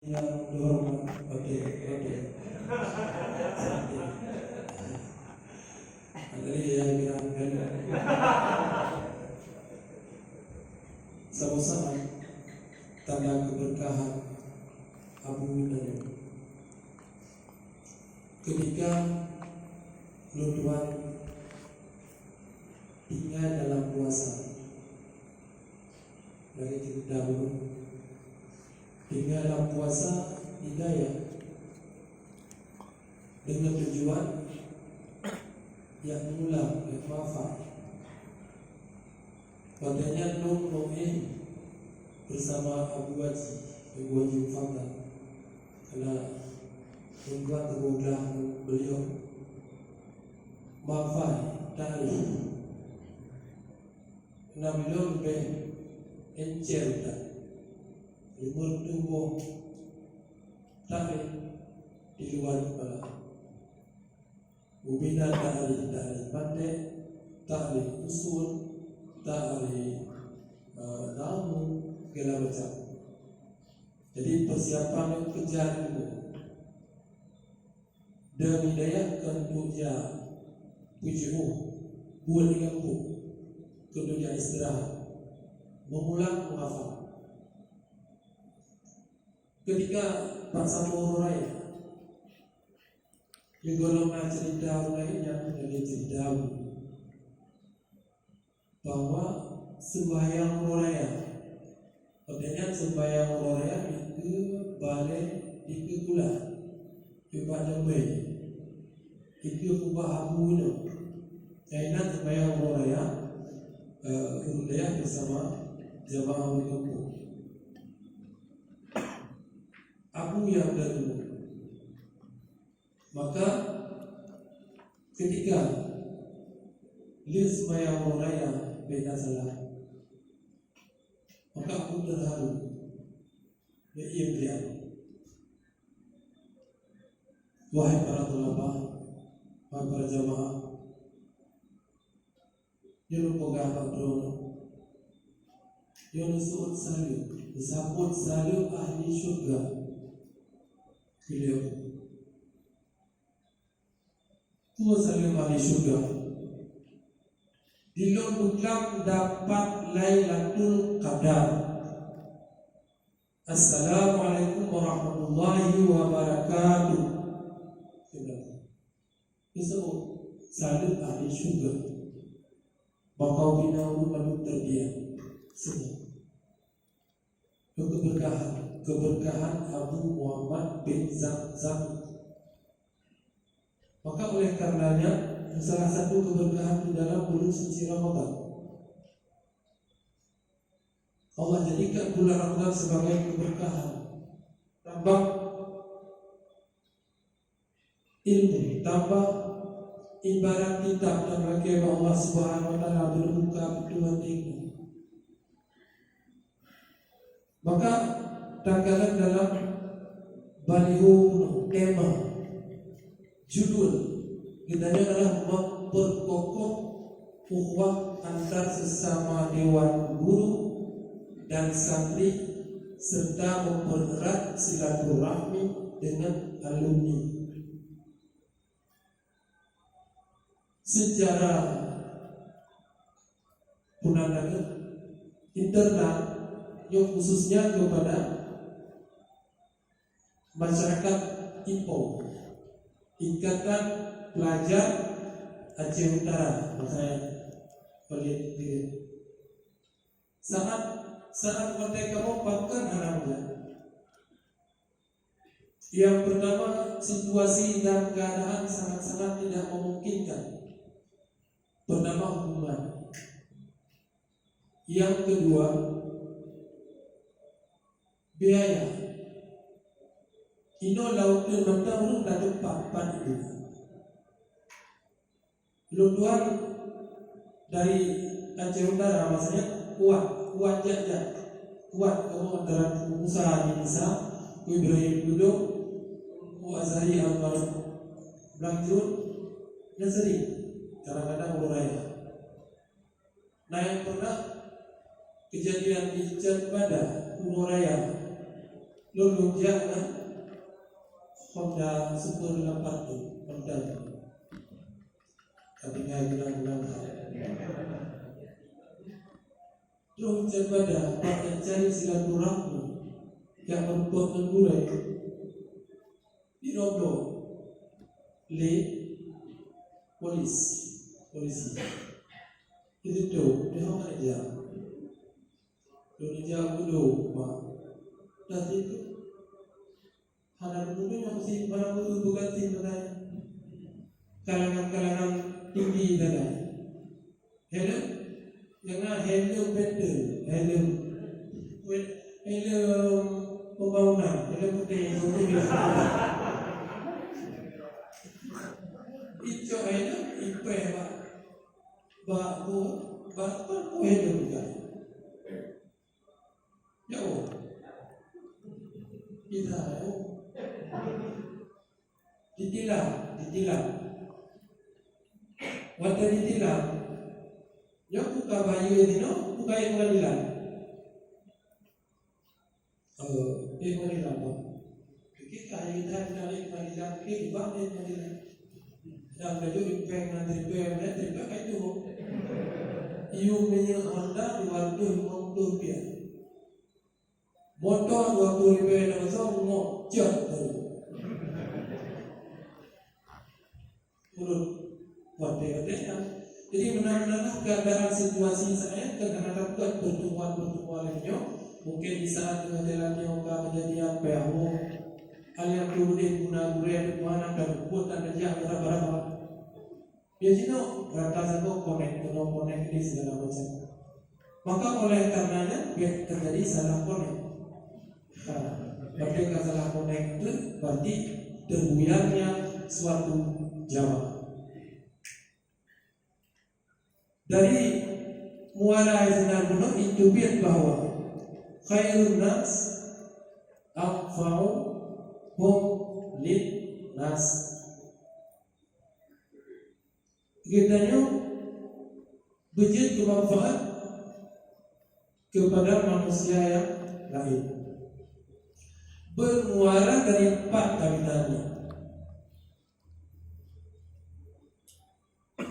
Yang terhormat, oke. Tadi yang bilang sama-sama tanda keberkahan Abu Naim. Ketika Tuhan tinggal dalam puasa, dari cerita dulu. Tinggal dalam puasa hidayah dengan tujuan yang mula yang wafat. Padanya Nur Noe bersama Abu Haji Fadal karena membuat kemudah beliau wafat dari Nabi beliau lebih encer tak Limur tubuh tarik di luar kepala. Ubina tarik pandai, tarik usul, tarik namu, segala macam. Jadi persiapan yang kejar itu dan hidayah tentunya tujuh buat dengan kedudukan istirahat, mengulang menghafal. Ketika Pak Samuel Raya di golongan cerita lainnya menjadi cerita bahwa sembahyang raya, artinya sembahyang raya itu balik itu pula ibadah baik itu kubah abu itu. Karena sembahyang raya budaya bersama jamaah berkumpul. Abu yang kedua, maka ketika Liz Maya Raya beda salah, maka aku terharu. Ia beliau, wahai para ulama, wahai para jamaah, jangan lupa apa dulu. Jangan disebut salib, disebut salib ahli syurga. Beliau tua saling ahli syurga di mutlak dapat Lailatul Qadar. Assalamualaikum warahmatullahi wabarakatuh. Itu saling ahli syurga. Bakau binawu lalu terdiam semua. Keberkahan Abu Muhammad bin Zamzam. Maka oleh karenanya salah satu keberkahan di dalam bulan suci Ramadan, Allah jadikan bulan Ramadan sebagai keberkahan, tambah ilmu, tambah ibarat kitab dan bagi Allah Subhanahu wa taala berbuka pintu hatimu. Maka tanggalan dalam baliho tema judul kita adalah memperkokoh ukhuwah antar sesama dewan guru dan santri serta mempererat silaturahmi dengan alumni. Secara punandakan internal yang khususnya kepada masyarakat IPO, Ikatan Pelajar Aceh Utara, makanya saat mereka memaparkan harapnya. Yang pertama, situasi dan keadaan sangat-sangat tidak memungkinkan. Pertama, hubungan. Yang kedua, biaya. Ino laut tu mentang urut tak tempat itu. Lutuan dari Aceh Utara maksudnya kuat jajan, kuat kamu antara pengusaha Indonesia, Ibrahim Duduk, Azari Almarhum, Blangjun, dan sering kadang-kadang uraya. Nah yang pernah kejadian di Cenbada, Uraya Lalu jangan Honda Super 80 Honda tapi nggak bilang terus daripada cari silaturahmi yang membuat mengurai diroboh le polisi itu tuh dia orang aja dulu pak nanti itu anak dulu yang masih barang itu bukan sih kalangan tinggi tadi helm jangan helm betul helm pembangunan helm putih itu helm ipe baku helm juga jauh kita ditilang waktu ditilang ya buka bayu ini buka yang pengadilan pengadilan kita dari pengadilan pengadilan dan baju impeng nanti terima itu iu punya Honda 200 rupiah motor 20 rupiah langsung ngocok urut wadai-wadai. Jadi benar-benar keadaan situasi saya kadang-kadang buat pertemuan ini mungkin di saat pengadilan yang menjadi PHO kalian kemudian guna-guna mana dan buat dan kerja berapa biasanya rata satu konek ini segala macam maka oleh karenanya terjadi salah konek berarti salah konek itu berarti terbuyarnya suatu jamaah. Dari muara Aisyah Bunuh itu biar bahwa khairun nas aqfa'u hum lid nas. Kitanya begitu bermanfaat kepada manusia yang lain. Bermuara dari 4 kaitannya.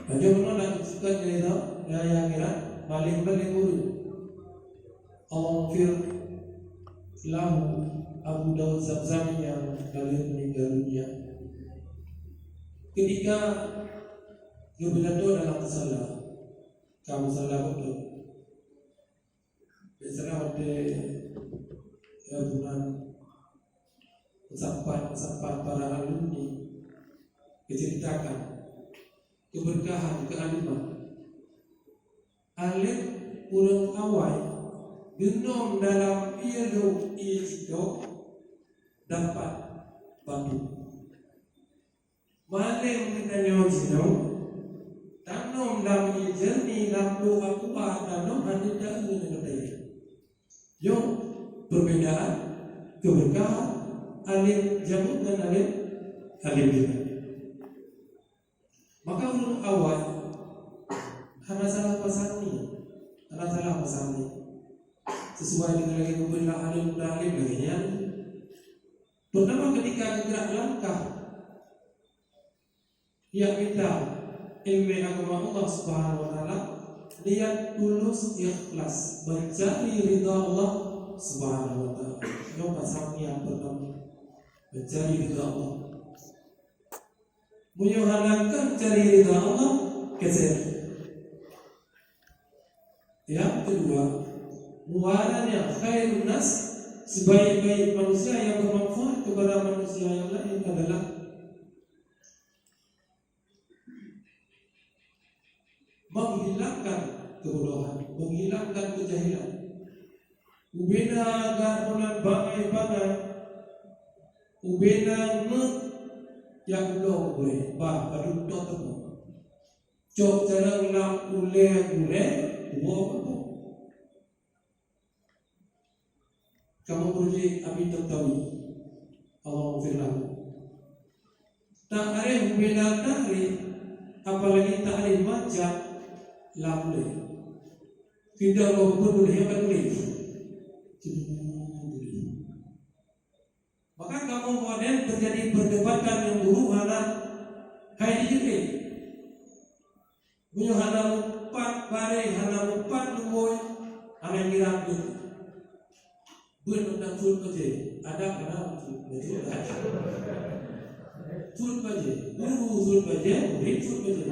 Jadi menolak suka cerita yang kira paling guru Al-Fir lahu Abu Dawud Zamzam yang kalian meninggal dunia ketika Yubilato dalam salah kamu salah betul biasanya pada bulan sampai para alumni diceritakan keberkahan kealiman alim urang awal genom dalam ilmu itu dapat bantu maling kita nyosino tanom dalam jernih dalam doa kuat tanom ada dengan kita yo perbedaan keberkahan alim jamu dan alim juga. Maka ulun awal hanya salah pasani sesuai dengan lagi pemberian alim laginya. Pertama ketika gerak langkah yang minta ilmu agama Allah Subhanahu Wa Taala dia tulus ikhlas mencari ridha Allah Subhanahu Wa Taala. Yang pasang yang pertama mencari ridha Allah. Menyuarakan cari ridha Allah keser. Yang kedua, muaranya khairun nas sebaik-baik manusia yang bermanfaat kepada manusia yang lain adalah menghilangkan kebodohan, menghilangkan kejahilan. Ubena garunan bangai-bangai, ubena yang belum boleh, baru temu. Cok jarang nak ule, kamu pergi abi tahu Allah firman. Tak ada beda takrif, apalagi takrif macam lamle. Tidak mau boleh hebat boleh. kamu modern terjadi perdebatan yang buruk anak hai di bunyo hana mupat bare hana mupat lumoy anak ngira bun tentang sul kaje ada kana betul sul kaje guru sul kaje murid sul kaje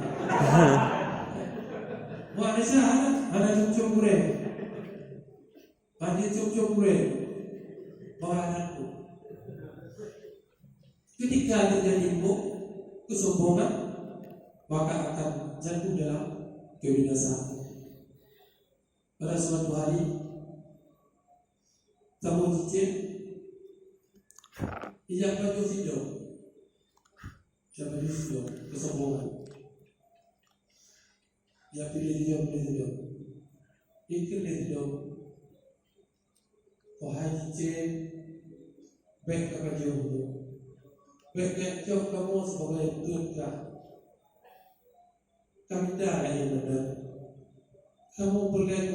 wa desa ada cucuk pure pandi cucuk pure bahanku ketika terjadi kesombongan maka akan jatuh dalam kebinasaan. Pada suatu hari tamu cicit ijak baju sido kesombongan ya pilih sido ikut sido wahai cicit baik apa jauh baik jauh kamu sebagai Tuhan kami dah yang benar. Kamu boleh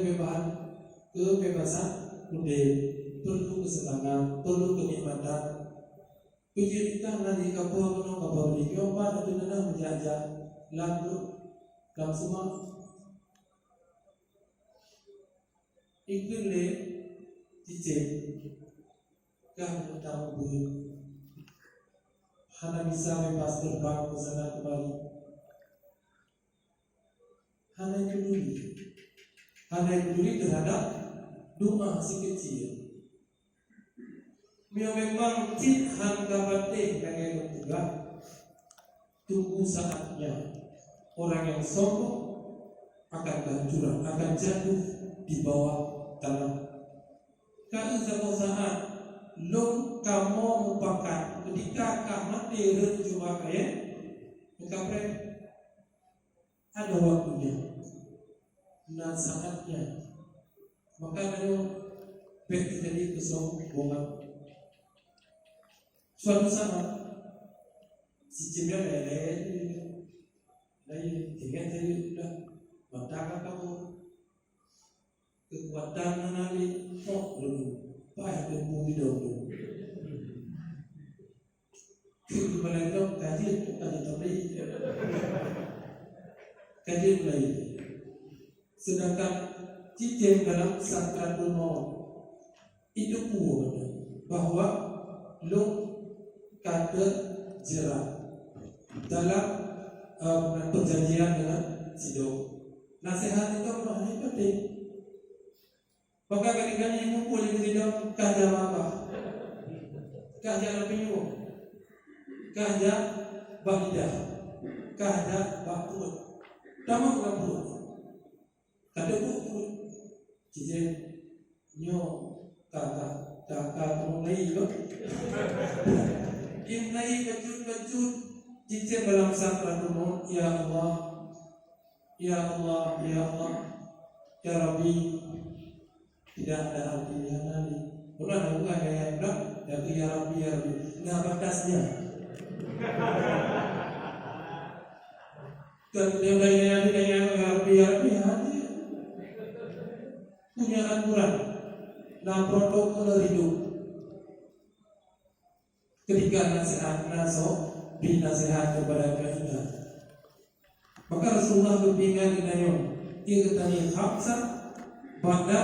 kebebasan, perlu kesenangan, perlu kenikmatan. Pikir kita nanti kapal beli keempat atau nana menjajah langsung ikut le cicit kamu tahu bui hana bisa bebas terbang ke sana kembali. Hanya peduli terhadap doa si kecil. Memang tidhan kabate kaya juga tunggu saatnya orang yang sombong akan kehancuran, akan jatuh di bawah tanah. Kalau satu saat lo kamu merupakan ketika kamu terjumpa kaya, maka ada waktunya dan saatnya maka kalau terjadi kesombongan suatu saat si cemil lain tinggal tadi sudah bataka kamu kekuatan nanali dulu payah tempuh hidup dulu kembali kaji kajian lain. Sedangkan cicing dalam sakratul maut itu kuat bahwa lo kata jerah dalam perjanjian dengan sido. Nasihat itu maknanya penting. Maka ketika ibu boleh sido kaja apa? Kaja lebih kaja bahidah, kaja bakut. Tama bukan perut, kada bukan cincin nyo kakak mulai lo, imnai bajut cincin dalam sakratul maut ya Allah, ya Allah, ya Allah, ya Rabbi tidak ada arti yang lain. Orang ada yang bilang ya Rabbi ya Rabbi, nggak batasnya. Dan yang lainnya biar punya aturan dan protokol hidup. Ketika nasihat nasihat kepada kita, maka Rasulullah berbimbing dengan irtani khamsa pada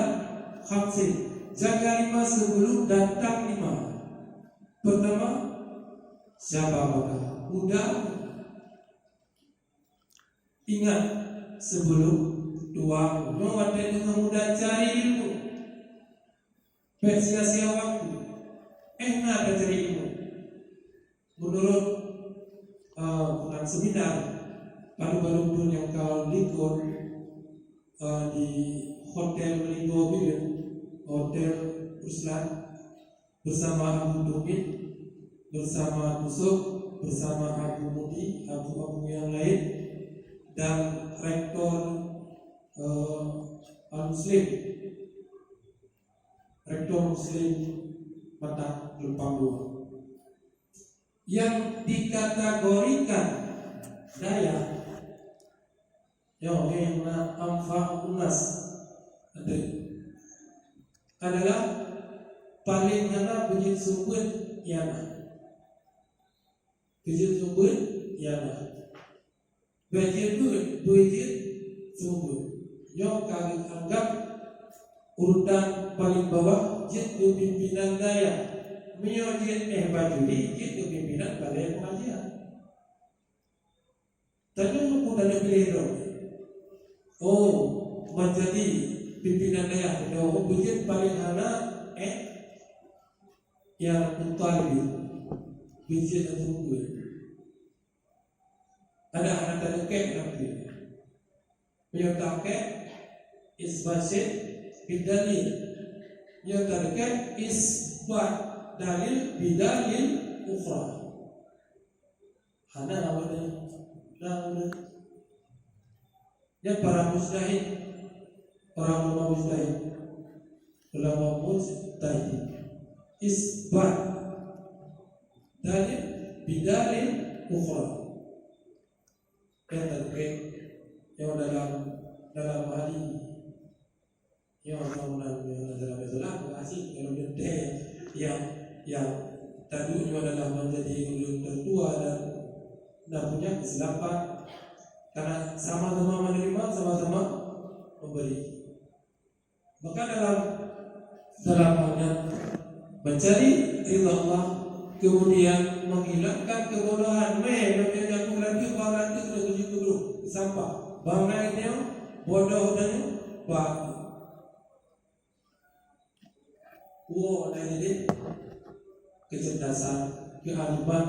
khamsin, jaga 5 sebelum datang 5. Pertama, siapa bakal muda. Ingat sebelum tua, mewadahi dengan mudah cari ilmu. Sia-sia waktu. Enak cari ilmu. Menurut bukan seminar, baru-baru pun yang kau lihat di hotel Linggo Bill, hotel Ruslan bersama Abu Dumin, bersama Yusuf, bersama Abu Mudi, Abu yang lain. Dan rektor Al-Muslim, rektor Muslim Batak Lempang yang dikategorikan daya yang amfa'unas adalah paling hana bunyi sumber yang Kerja sumber ialah bagian budget sumber. Yang kami anggap urutan paling bawah jet kepimpinan daya. Menyojit bajuli jet kepimpinan balai pengajian. Tanya aku dalam pilihan. Oh, menjadi pimpinan daya. Kalau budget paling anak yang utali budget atau sumber. Ada anak tadi kek nanti. Yang kek is basit bidalil. Yang tadi kek is dalil bidalil ukhra. Hana namanya. Yang para mustahid, orang ulama mustahid isbat dalil bidalil ukhra. Yang tadi yang dalam hadis yang dalam Islam asing kalau dia yang tadi adalah menjadi ulun tertua dan punya kesilapan karena sama-sama menerima, sama-sama memberi. Maka dalam hanya mencari ridha Allah, kemudian menghilangkan kebodohan, menjadi lagi orang itu dulu sampah, bangai dia bodoh dan pak. Wow, ada ini kecerdasan, kearifan.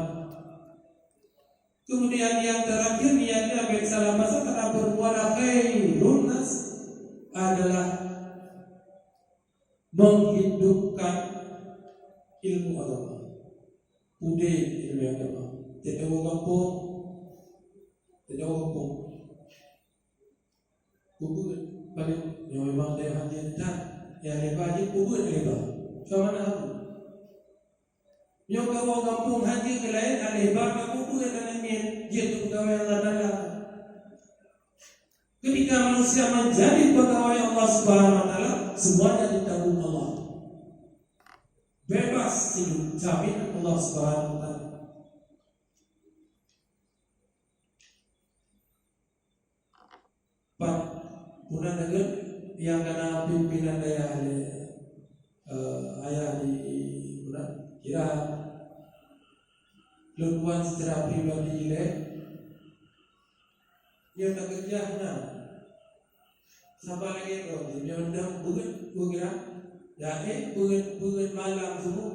Kemudian yang terakhir niatnya baik salah masa karena bermuara khairun nas adalah menghidupkan ilmu agama. Udah ilmu agama. Tidak kampung. Kubur paling yang memang dia hadiah dan yang lebar je kubur lebar. Sama mana aku? Yang kau kampung haji ke lain lebar ke kubur dan ini dia tu pegawai Allah Taala. Ketika manusia menjadi pegawai Allah Subhanahu Wa Taala, semuanya ditanggung Allah. Bebas hidup jamin Allah Subhanahu Wa Taala. Pak, punan dengan yang kena pimpinan daya ayah di punan kira luruan secara pribadi dia tak kerja nak sampai lagi tu dia undang bukan kira ya bukan malam semua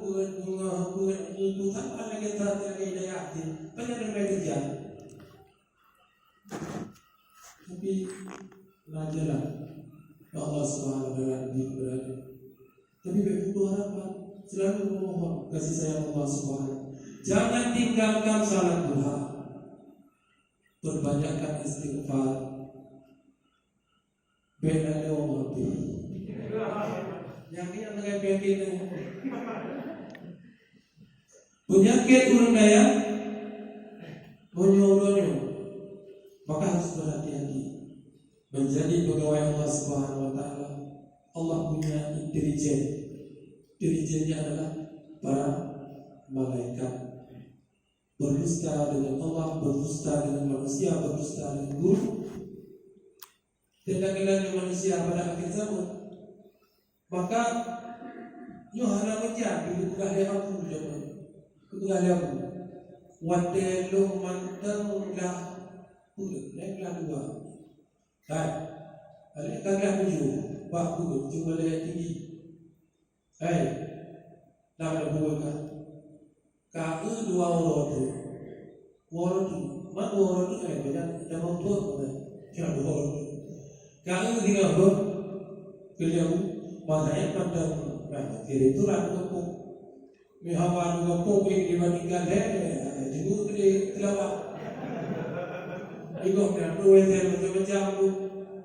bukan itu sampai lagi tak lagi daya banyak yang kerja tapi najalah Allah Subhanahu Wa Taala berada. Tapi berdoa harapan selalu memohon kasih sayang Allah Subhanahu. Jangan tinggalkan salat duha. Perbanyakkan istighfar. Benar Allah. Yang ini dengan penyakit penyakit urang daya menyuruhnya, maka harus berhati-hati menjadi pegawai Allah Subhanahu Wa Taala. Allah punya intelijennya adalah para malaikat. Berdusta dengan Allah, berdusta dengan manusia, berdusta dengan guru. Tidak kehilangan manusia pada akhir zaman. Maka Yohana menjadi bukan dia aku zaman. Bukan dia aku. Wadelo mantang lah, lah dua. Hai, kagak tujuh. Pak guru cuma lihat tinggi. Hai, dah ada buat kan? Kau dua orang tu, mak orang tu banyak dah mau tua mana? Jangan dua orang tu. Kau tiga orang, beliau banyak pandang, kiri tu lah kampung. Mihawan kampung ini dibandingkan dia, juga dia kelawar. Ibu nak dua yang macam-macam tu,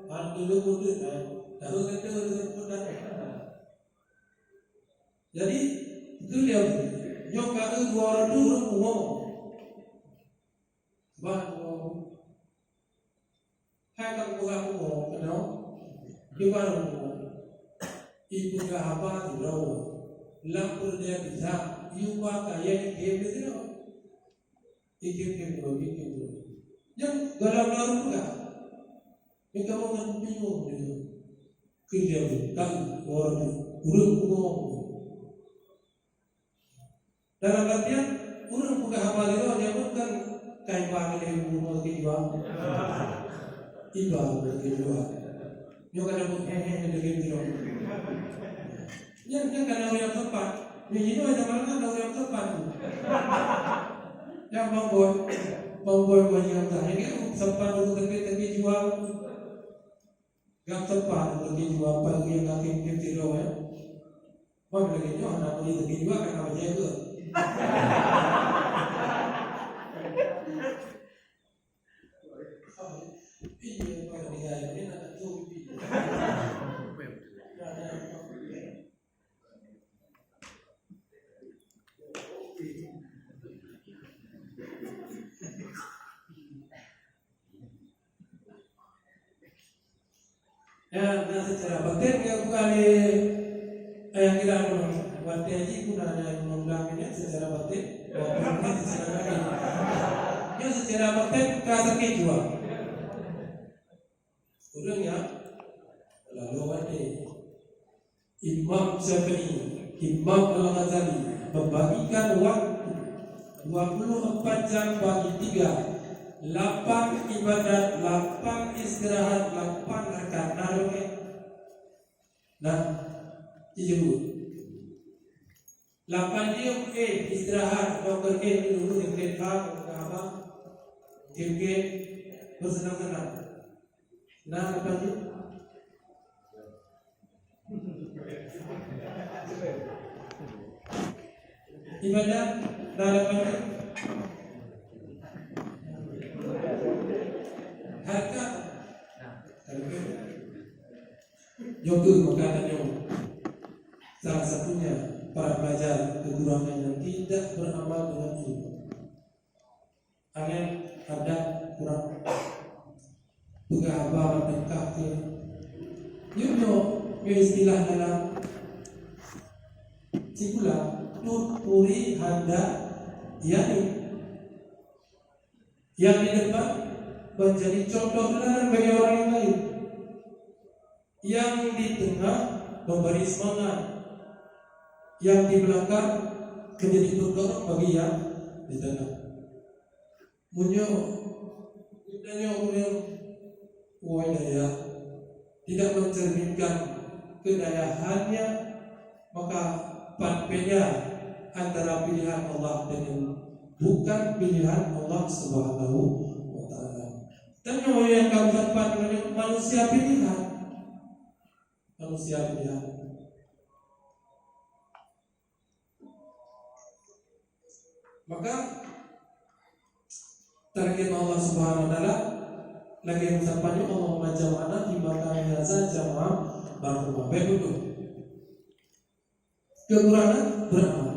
ada dua pun tu, tahu kata pun dah. Jadi itu dia. Yang kata dua orang tu orang ngomong. Sebab hai kamu bukan ngomong, kenal? Dia baru ngomong. Ibu dah apa tu tahu? Lampur dia bisa. Ibu kaya dia betul. Ikim dulu. Yang galau-galau juga. Mereka mau bingung dia. Kerja kan orang urut ngomong. Dalam artian urut buka hafal itu dia bukan kain pakai dari rumah ke jual. Iba ke jual. Dia kadang hehehe dengan jual. Yang kadang yang tepat. Ini ada mana ada yang tepat. Yang membuat banyak tanya kan sempat untuk tapi jual. Yang tepat untuk jual pagi yang kaki kecil ya. Mau lagi jual anak beli tapi jual kan apa jaga. Iya pada dia ini nak tu. Ya, nah secara batin yang kali yang kita buat haji pun ada yang membilang secara batin, walaupun secara batin. Ya secara batin kata kejual. Udah ya, lalu ada Imam Syafi'i, Imam Al-Ghazali membagikan waktu 24 jam bagi 3. 8 ibadat, 8 istirahat, 8 rakaat naruh. Nah, itu 8 dia istirahat, dokter dulu yang apa? Game bersenang-senang. Nah, apa itu? Ibadat, apa itu? Harga Yoga makanan salah satunya para pelajar kekurangan yang tidak beramal dengan ilmu. Angin ada kurang pegawai dekat ke Yuno istilah dalam cikula tuturi handa yang di depan menjadi contoh teladan bagi orang yang lain. Yang di tengah memberi semangat, yang di belakang menjadi pendorong bagi yang di tengah. Munyo daya tidak mencerminkan kedayahannya, maka beda antara pilihan Allah dengan bukan pilihan Allah Subhanahu wa taala. Dan yang kamu dapat manusia pilihan. Maka target Allah Subhanahu wa taala lagi mengucapkan Allah majamana di makan haza jamaah barumah begitu. Kekurangan beramal.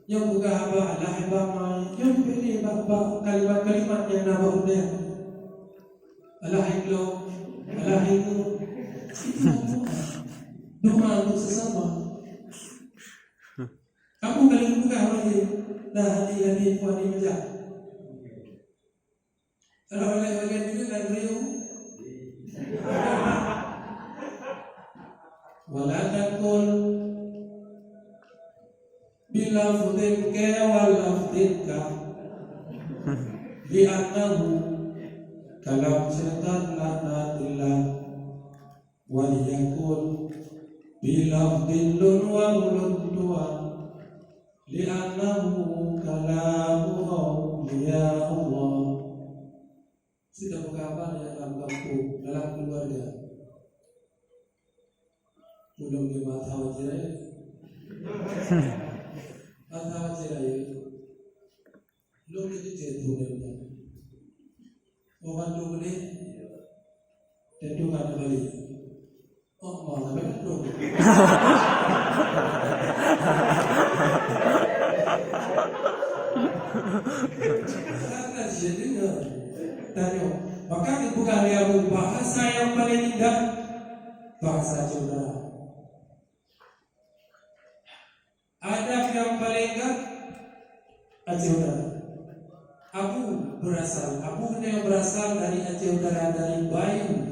Yang buka haba Allah haba yang pilih kalimat-kalimat yang nama udah Allah itu doa untuk sesama. Kamu kali buka hati, dah hati kuat aja. Kalau oleh bagian itu dan beliau, walaupun bila fudin ke walafdinka, li'annahu kalam syaitan lanatillah. Waliyakun bilafdillun wa uluntuan li'annahu kalamu awliya Allah. Sudah berkabar ya dalam kampung, dalam keluarga. Belum lima tahun jerai. Tahun jerai. Belum itu jatuh dia. Orang tu boleh tentu kan balik. Oh, malah betul. Sangat jadinya. Tanya, maka bukan dia bahasa yang paling indah, bahasa Jawa. Adab yang paling indah, Jawa. Abu ini berasal dari Aceh Utara, dari Bayu.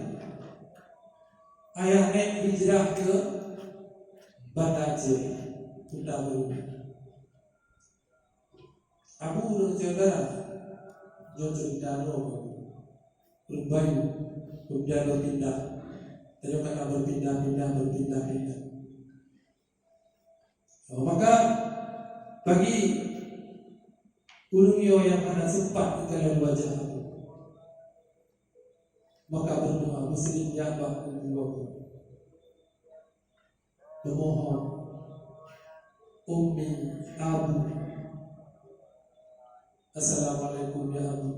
Ayahnya hijrah ke Banda Aceh Utara. Abu dari Aceh Utara, dia cerita Bayu, kemudian berpindah. Tadi kata berpindah. Maka bagi Ulumio yang ada sempat dalam wajah aku, maka berdoa muslim jabah kedua memohon Ummi Abu, Assalamualaikum ya Abu,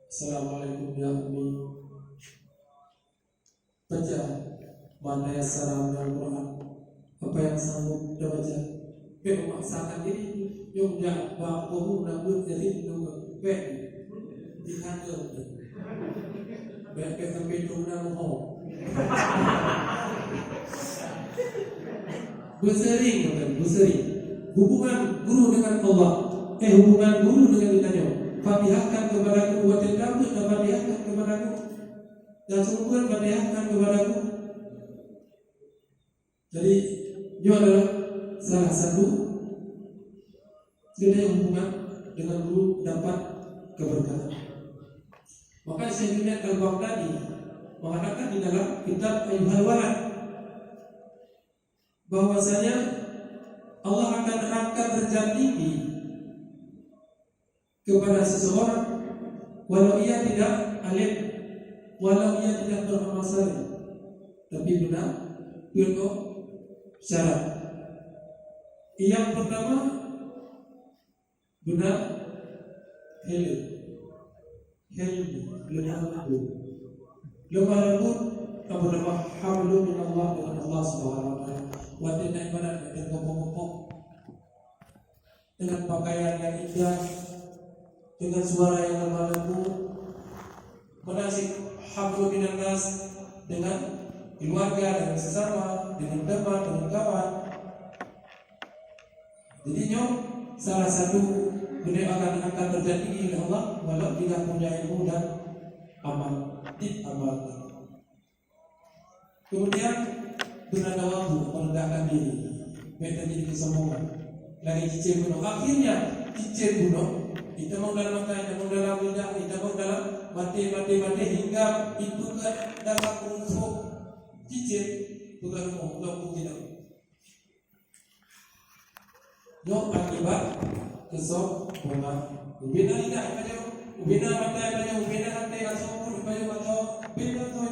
Assalamualaikum ya Ummi, baca mana yang salam Al-Quran, apa yang sanggup dia baca, memaksakan diri. Yung jawab aku nabut jadi nunggu bek di kantor bek sampai tunang ho bersering hubungan guru dengan Allah, hubungan guru dengan ditanya fatihahkan kepadaku wa tadabut dan fatihahkan kepadaku dan sungguhan fatihahkan kepadaku. Jadi dia adalah salah satu jadi hubungan dengan guru dapat keberkahan. Maka Syekh Junaid Al-Baghdadi mengatakan di dalam kitab Ayyuhal Walad bahwasanya Allah akan angkat derajat tinggi kepada seseorang walau ia tidak alim, walau ia tidak beramal saleh, tapi benar penuh syarat. Yang pertama benar lemah lembut apa nama hablum min Allah dengan Allah Subhanahu wa taala. Wanita ibadat dan ngomong-ngomong dengan pakaian yang indah, dengan suara yang lemah lembut, menasik hablum minan nas dengan keluarga, dengan sesama, dengan teman, dengan kawan. Jadinya salah satu beliau akan terjadi oleh Allah walau tidak punya ilmu dan amal. Kemudian berada waktu merendahkan diri, baik terjadi kesombongan, lagi cicir bunuh. Akhirnya cicir bunuh, kita mau dalam mata, kita mau dalam lidah, kita mau dalam mati hingga itu ke dalam unsur cicir bukan mau tidak. Yo akibat kesombongan. Ubina tidak aja, ubina mata aja, ubina hati asal ubina atau ubina atau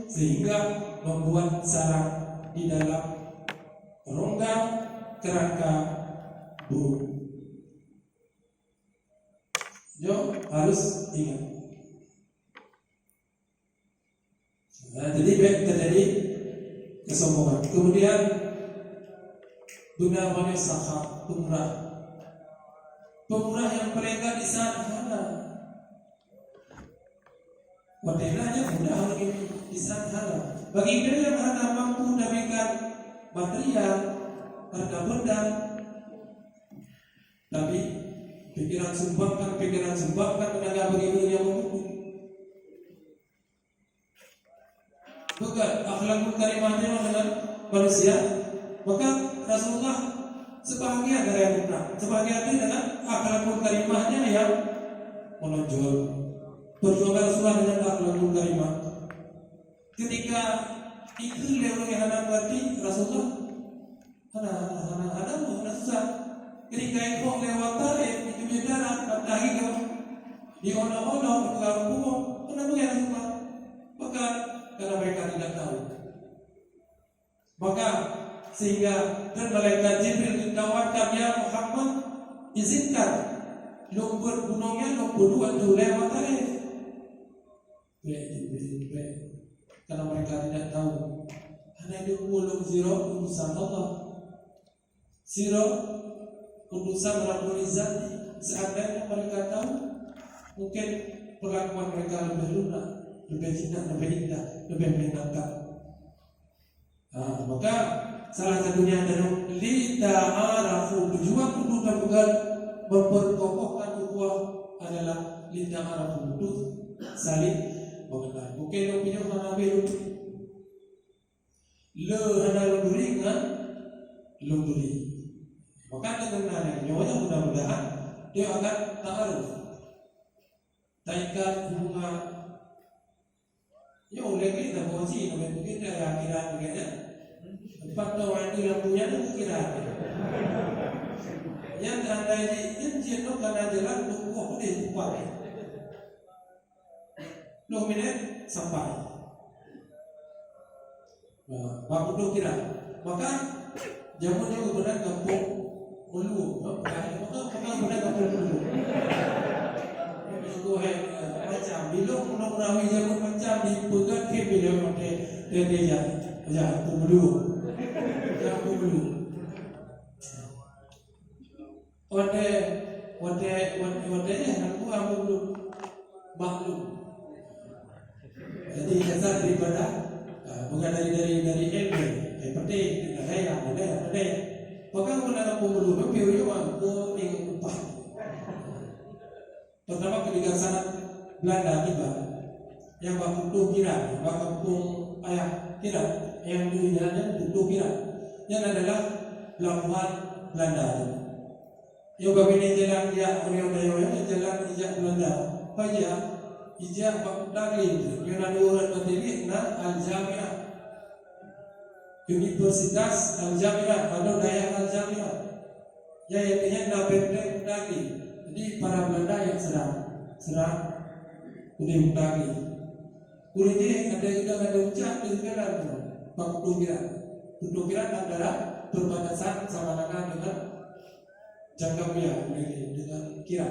sehingga membuat sarang di dalam rongga kerangka burung. Yo harus ingat. Jadi terjadi kesombongan. Kemudian benar banyak sahab pemurah yang mereka di sana modelnya mudah lagi di sana. Bagi mereka yang hanya mampu demikian material harta benda, tapi pikiran sumbangkan tenaga bagi mereka yang mampu. Bukan akhlakul karimahnya dengan manusia. Maka Rasulullah sebahagia dari yang benar, sebahagia dengan akhlakul karimahnya yang menonjol. Perjuangan Rasulullah dengan akhlakul karimah. Ketika itu dia menghadap berarti Rasulullah ada susah. Ketika itu lewat tarik itu berjalan matahi di ono-ono bergabung, kenapa ya Rasulullah? Maka karena mereka tidak tahu. Maka sehingga dan malaikat Jibril ditawarkan, ya Muhammad izinkan lumpur gunungnya lumpur dua itu lewat tarik. Karena mereka tidak tahu hanya di ulum zero urusan Allah, zero urusan Rabbul Izzati. Seandainya mereka tahu, mungkin perlakuan mereka lebih lunak, lebih jinak, lebih indah, lebih menyenangkan. Maka salah satunya adalah lita'arafu, tujuan untuk bukan memperkokohkan ukhuwah adalah lintang arah untuk saling mengenal. Mungkin lo punya mana belu le hana lunduri dengan lunduri. Maka dengan nyonya mudah-mudahan dia akan ta'aruf, taikat hubungan. Ya oleh kita posisi mungkin dia kira kira empat tahun itu yang punya itu kira. Yang anda ini itu karena jalan buku di tempat. Lo minat sampai. Bapak tu kira. Maka jamu dia benar kampung ulu. Maka benar kampung ulu. Itu macam bila menawi jamu macam dipegat ke bila dia kampung ulu. Kampung ulu. Wade aku belum maklum. Jadi dasar daripada bukan dari ilmu. Penting ada. Maka kalau aku belum biru aku ingin upah. Pertama ketika sangat Belanda tiba, yang waktu kira, waktu ayah kira, yang dulunya itu kira, yang adalah pelabuhan Belanda. Yang begini jalan dia, orang jalan ijak Belanda, pajak ijak Baghdad, yang ada orang berdiri na Al-Jamiah, Universitas Al-Jamiah atau Daya Al-Jamiah, yang intinya na benteng Baghdad. Jadi para Belanda yang serang kuning Baghdad. Kuning ada ucap di sekitar Kutubiran adalah perbatasan sama dengan Jangkauan dengan kira.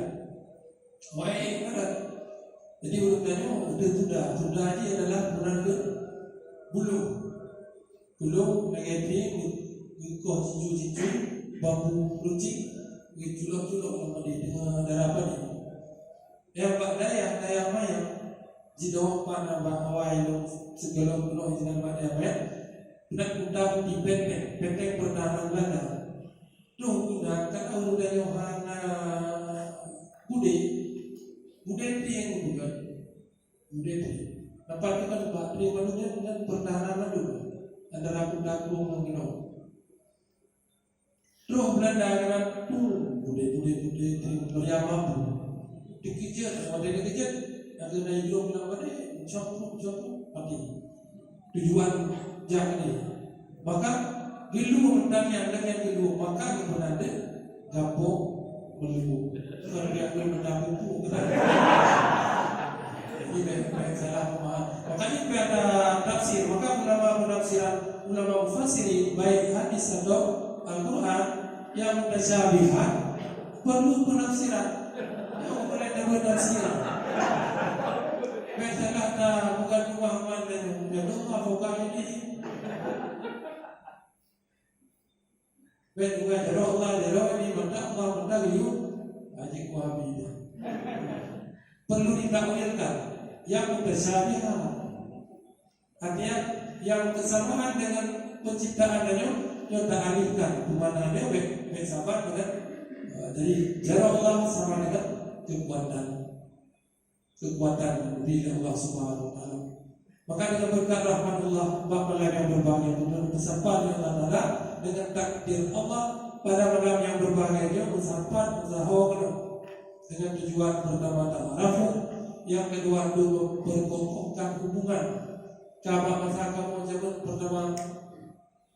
Jadi urutannya sudah ini adalah bulan ke bulu negatif kau cicu bambu runcing culok dengan darah apa ni? Yang daya maya jidau pan bahawai segala pulau dengan pada apa? Nak undang di benteng pertahanan Belanda. Tuh kan urutan Yohana bude itu yang bukan bude itu. Dapat kita dapat manusia dengan pertahanan dulu antara kundang mungkin. Tuh Belanda dengan bude meriam mampu dikejar, ada dikejar, ada naik drone bilang pada jump mati. Tujuan jangan ini. Maka gilu menangnya dengan gilu maka kebenade gapo melibu kerja mendapat itu ini salah paham. Makanya pada tafsir maka ulama mufassir baik hadis atau Al-Quran yang mutasyabihat perlu penafsiran. Yang boleh dapat penafsiran. Masalah bukan pemahaman dan bukan ini. Bukan Allah ini Allah itu ajik wahabinya. Perlu ditakwilkan yang mutasyabihat. Artinya yang kesamaan dengan penciptaannya yang tak alihkan kemana dia sabar dengan jadi jarak Allah sama dengan kekuatan diri Allah Subhanahu Wa Taala. Maka dengan berkat rahmat Allah malam yang berbahagia dengan bersabar yang antara dengan takdir Allah pada malam yang berbahagia bersabar dengan tujuan pertama ta'aruf, yang kedua itu berkokohkan hubungan. Kabar masyarakat menjadi pertama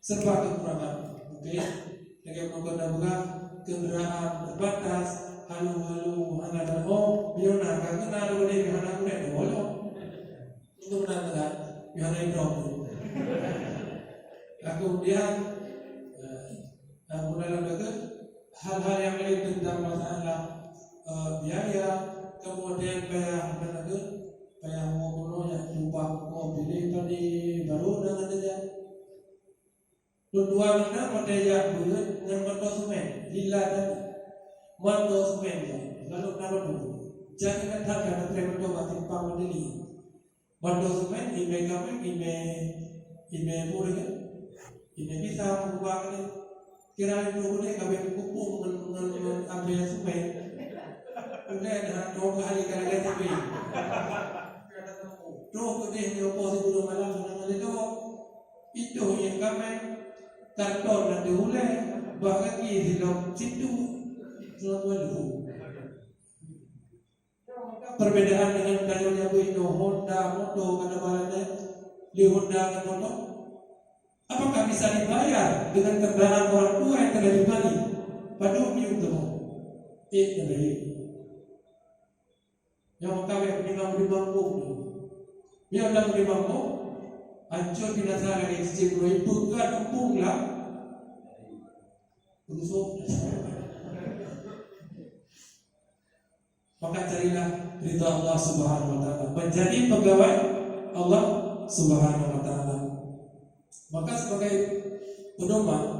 serba kekurangan. Oke, yang buka kendaraan terbatas, halu anak dan biona kena dulu deh anak muda boleh. Itu benar tak? Biar itu. Kemudian dalam hal-hal yang lain tentang masalah biaya, kemudian kayak mau yang tumpah pilih tadi baru dengan dia. Tujuan kita merdeka bulan dengan konsumen, lila dan konsumen. Lalu naruh dulu. Jangan tak ada terima kasih pamor ini. Konsumen ini kami ini boleh, ini bisa mengubah ini. Kira itu boleh kami pupuk dengan ambil sumen. boleh dah 2 hari kalau ada TV. Terus kita ni oposisi dulu malam dengan itu yang kami kantor nanti boleh bagi di dalam situ selalu dulu. Perbedaan dengan kayu yang itu Honda, motor, kata balanya di Honda dan motor. Apakah bisa dibayar dengan kendaraan orang tua yang telah dibeli? Padahal itu dari yang kami di mampu. Dia dah di mampu. Hancur binasa dari sisi itu kan pula. Busuk. Maka carilah ridha Allah Subhanahu wa taala. Menjadi pegawai Allah Subhanahu wa taala. Maka sebagai pedoman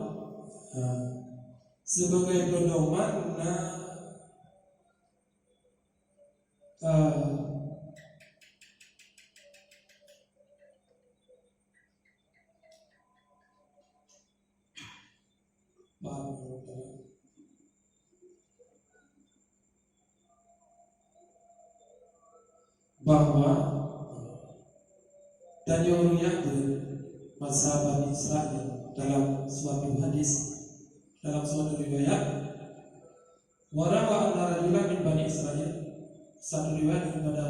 bahwa tanyurnya mazhab Bani Israil dalam suatu hadis, dalam suatu riwayat, warawa anna rajulan min Bani Israil, satu riwayat daripada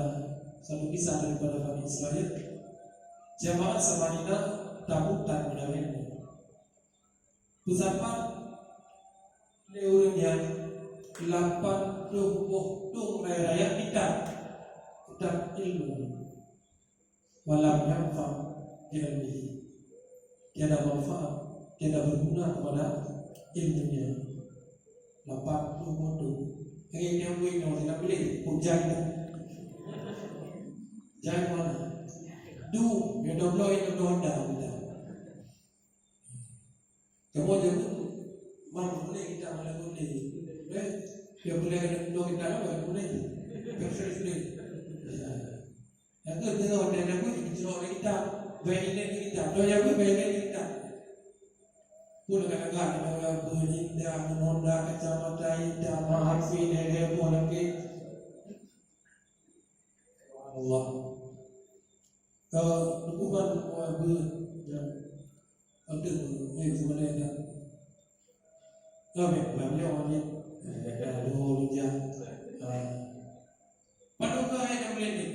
satu kisah daripada Bani Israil, jamaah semanina tabutan menawin bersama leurnya 80 raya kita dan ilmu walam yanfa ilmihi, tiada manfaat, tiada berguna kepada ilmunya. 80 hari yang win tidak boleh hujan jangan mana du yang doblo itu Honda kita kamu je mana boleh kita mana boleh dia boleh kita apa boleh boleh. Aku tengok dan aku cerok kita, baik kita, doa aku baik kita. Pun kadang-kadang orang berindah, menonda kacamata indah, mahafi nere pun lagi. Allah. Bukan ber ada sebenarnya. Kami banyak orang ni, dulu je. Padahal yang boleh ni.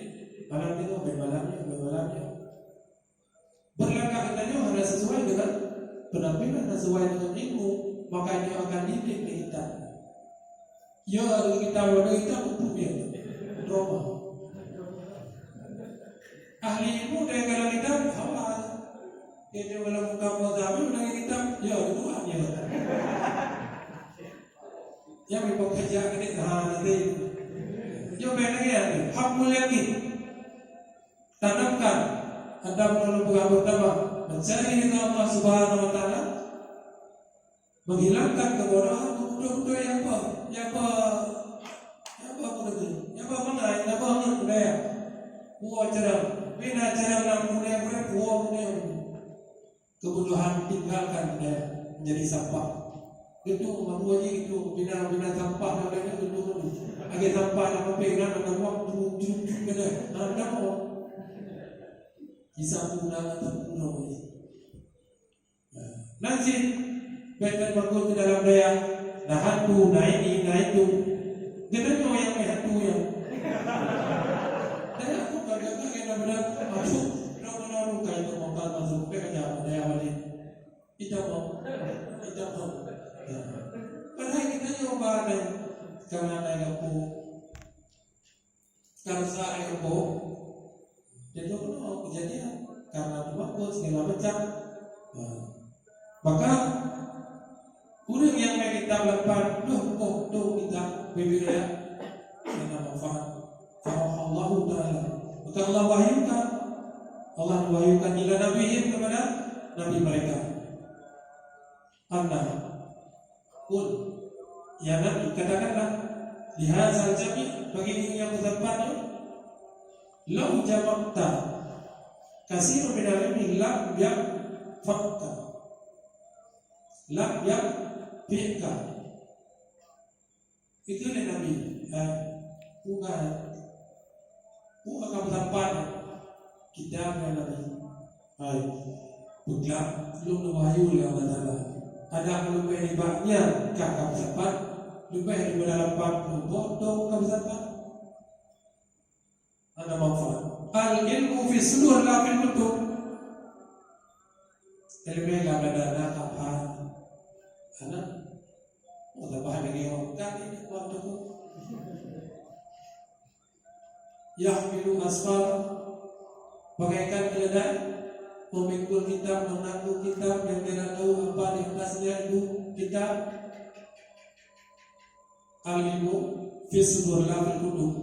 Malam itu bermalamnya. Berlangkah katanya harus sesuai dengan penampilan, sesuai dengan ilmu, maka dia akan didik kita. Ya kita wadah kita punya trauma. Ahli ilmu dia kalau kita awal, dia kalau muka mazhab dia kita ya itu aja. Yang bekerja ini nanti. Jom lagi ya, hakul yakin. Tanamkan Anda melalui pertama mencari ridha Allah Subhanahu wa taala, menghilangkan kebodohan untuk yang apa mengenai apa budaya buat ceram bina ceram dalam budaya buat kebodohan tinggalkan dia menjadi sampah itu mahu aja itu bina sampah dan itu agar sampah dalam pengan dan waktu cukup kena anda mau kisah pulang atau pulang nanti betul bagus di dalam daya nah hantu, nah ini, nah itu kenapa yang hantu ya dan aku kadang-kadang yang benar masuk nama-nama kain itu makan masuk ke dalam daya wali kita mau padahal kita nyoba ada karena ada aku karena saya aku jadi kejadian karena bagus segala macam. Maka orang yang kita lepas tuh kita berbeda dengan manfaat. Kalau Allah Taala, maka Allah wahyukan ila nabiyyin kepada nabi mereka. Anda pun ya Nabi katakanlah di hadzal jami bagi yang bertempat lau jamakta kasir min al-ilmi lam yakfaka lam yakfika itu Nabi bukan kamu tempat kita mengenai baik bukan belum wahyu yang Allah ada belum hebatnya kakak tempat lebih dari berdapat bodoh kamu tempat ada manfaat al ilmu fi sudur la fil kutub ilmu yang ada apa karena udah bahan lagi kan ini waktu yahmilu asfar bagaikan keledai memikul kitab, menanggung kitab yang tidak tahu apa di atasnya itu kitab al-ilmu fi sudur la fil kutub.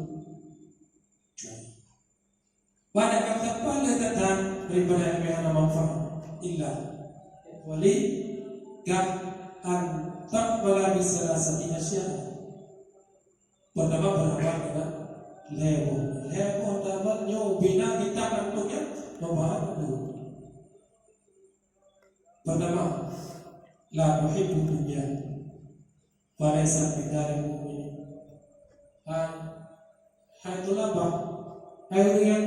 Banyak kata letatan daripada ilmu yang ada manfaat illa wali gam an taqbala bi salasati asya. Pertama berapa dengan lebo namanya bina kita bentuknya membahas dulu. Pertama, la tuhibbu dunya wa laysa bidari mu'min. Hai tulabah, hai orang yang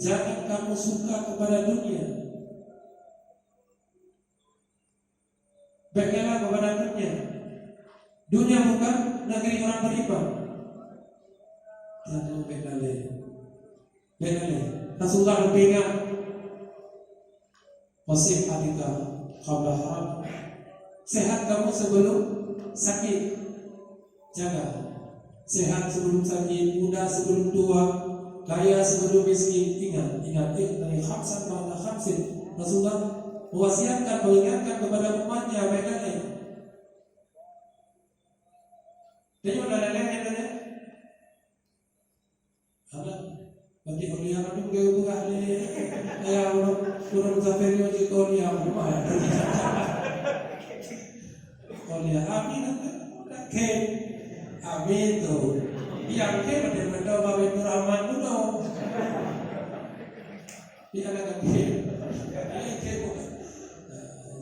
jangan kamu suka kepada dunia. Baiklah kepada dunia. Dunia bukan negeri orang beriman. Jangan bekalai. Rasulullah lebihnya wasif adika qabla haram. Sehat kamu sebelum sakit. Jaga. Sehat sebelum sakit, muda sebelum tua, kaya sebelum miskin. Ingat dari khamsan ba'da khamsin. Rasulullah mewasiatkan, mengingatkan kepada umatnya bekalai. Jadi ada lain katanya. Ada bagi ulian itu gaya bukan ni ayah orang musafir yang jadi ulian rumah ya. Ulian amin ke amin tu. Yang ke benda bawa itu rahmat tu no. Dia ada ke.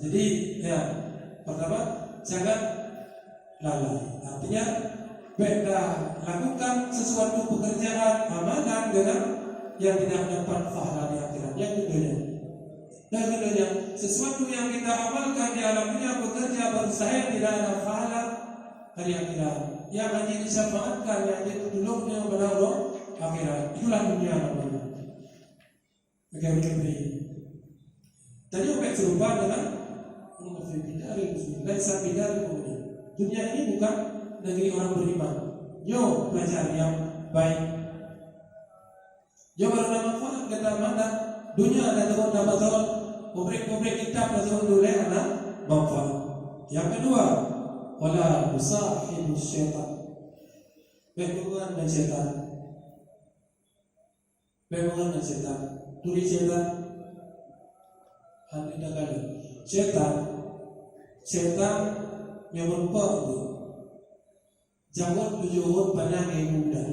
Jadi ya pertama jangan lalai. Artinya beda lakukan sesuatu pekerjaan amalan dengan yang tidak dapat pahala di akhirat. Yang kedua, sesuatu yang kita amalkan di alam dunia bekerja berusaha yang tidak ada pahala dari akhirat. Yang hanya disyafaatkan, yang ditolongnya kepada Allah akhirat. Itulah dunia namanya. Bagaimana? Tadi objek serupa dengan dunia ini bukan negeri orang beriman. Yo belajar yang baik. Yo kalau nama manfaat kata mana dunia ada tahun publik kitab tahun dulu ada manfaat. Yang kedua, wala musahibu syaitan. Berhubungan dengan syaitan. Berhubungan dengan syaitan. Turi syaitan. Hati kali. Syaitan yang merupakan itu. Jangan tujuan pada yang muda.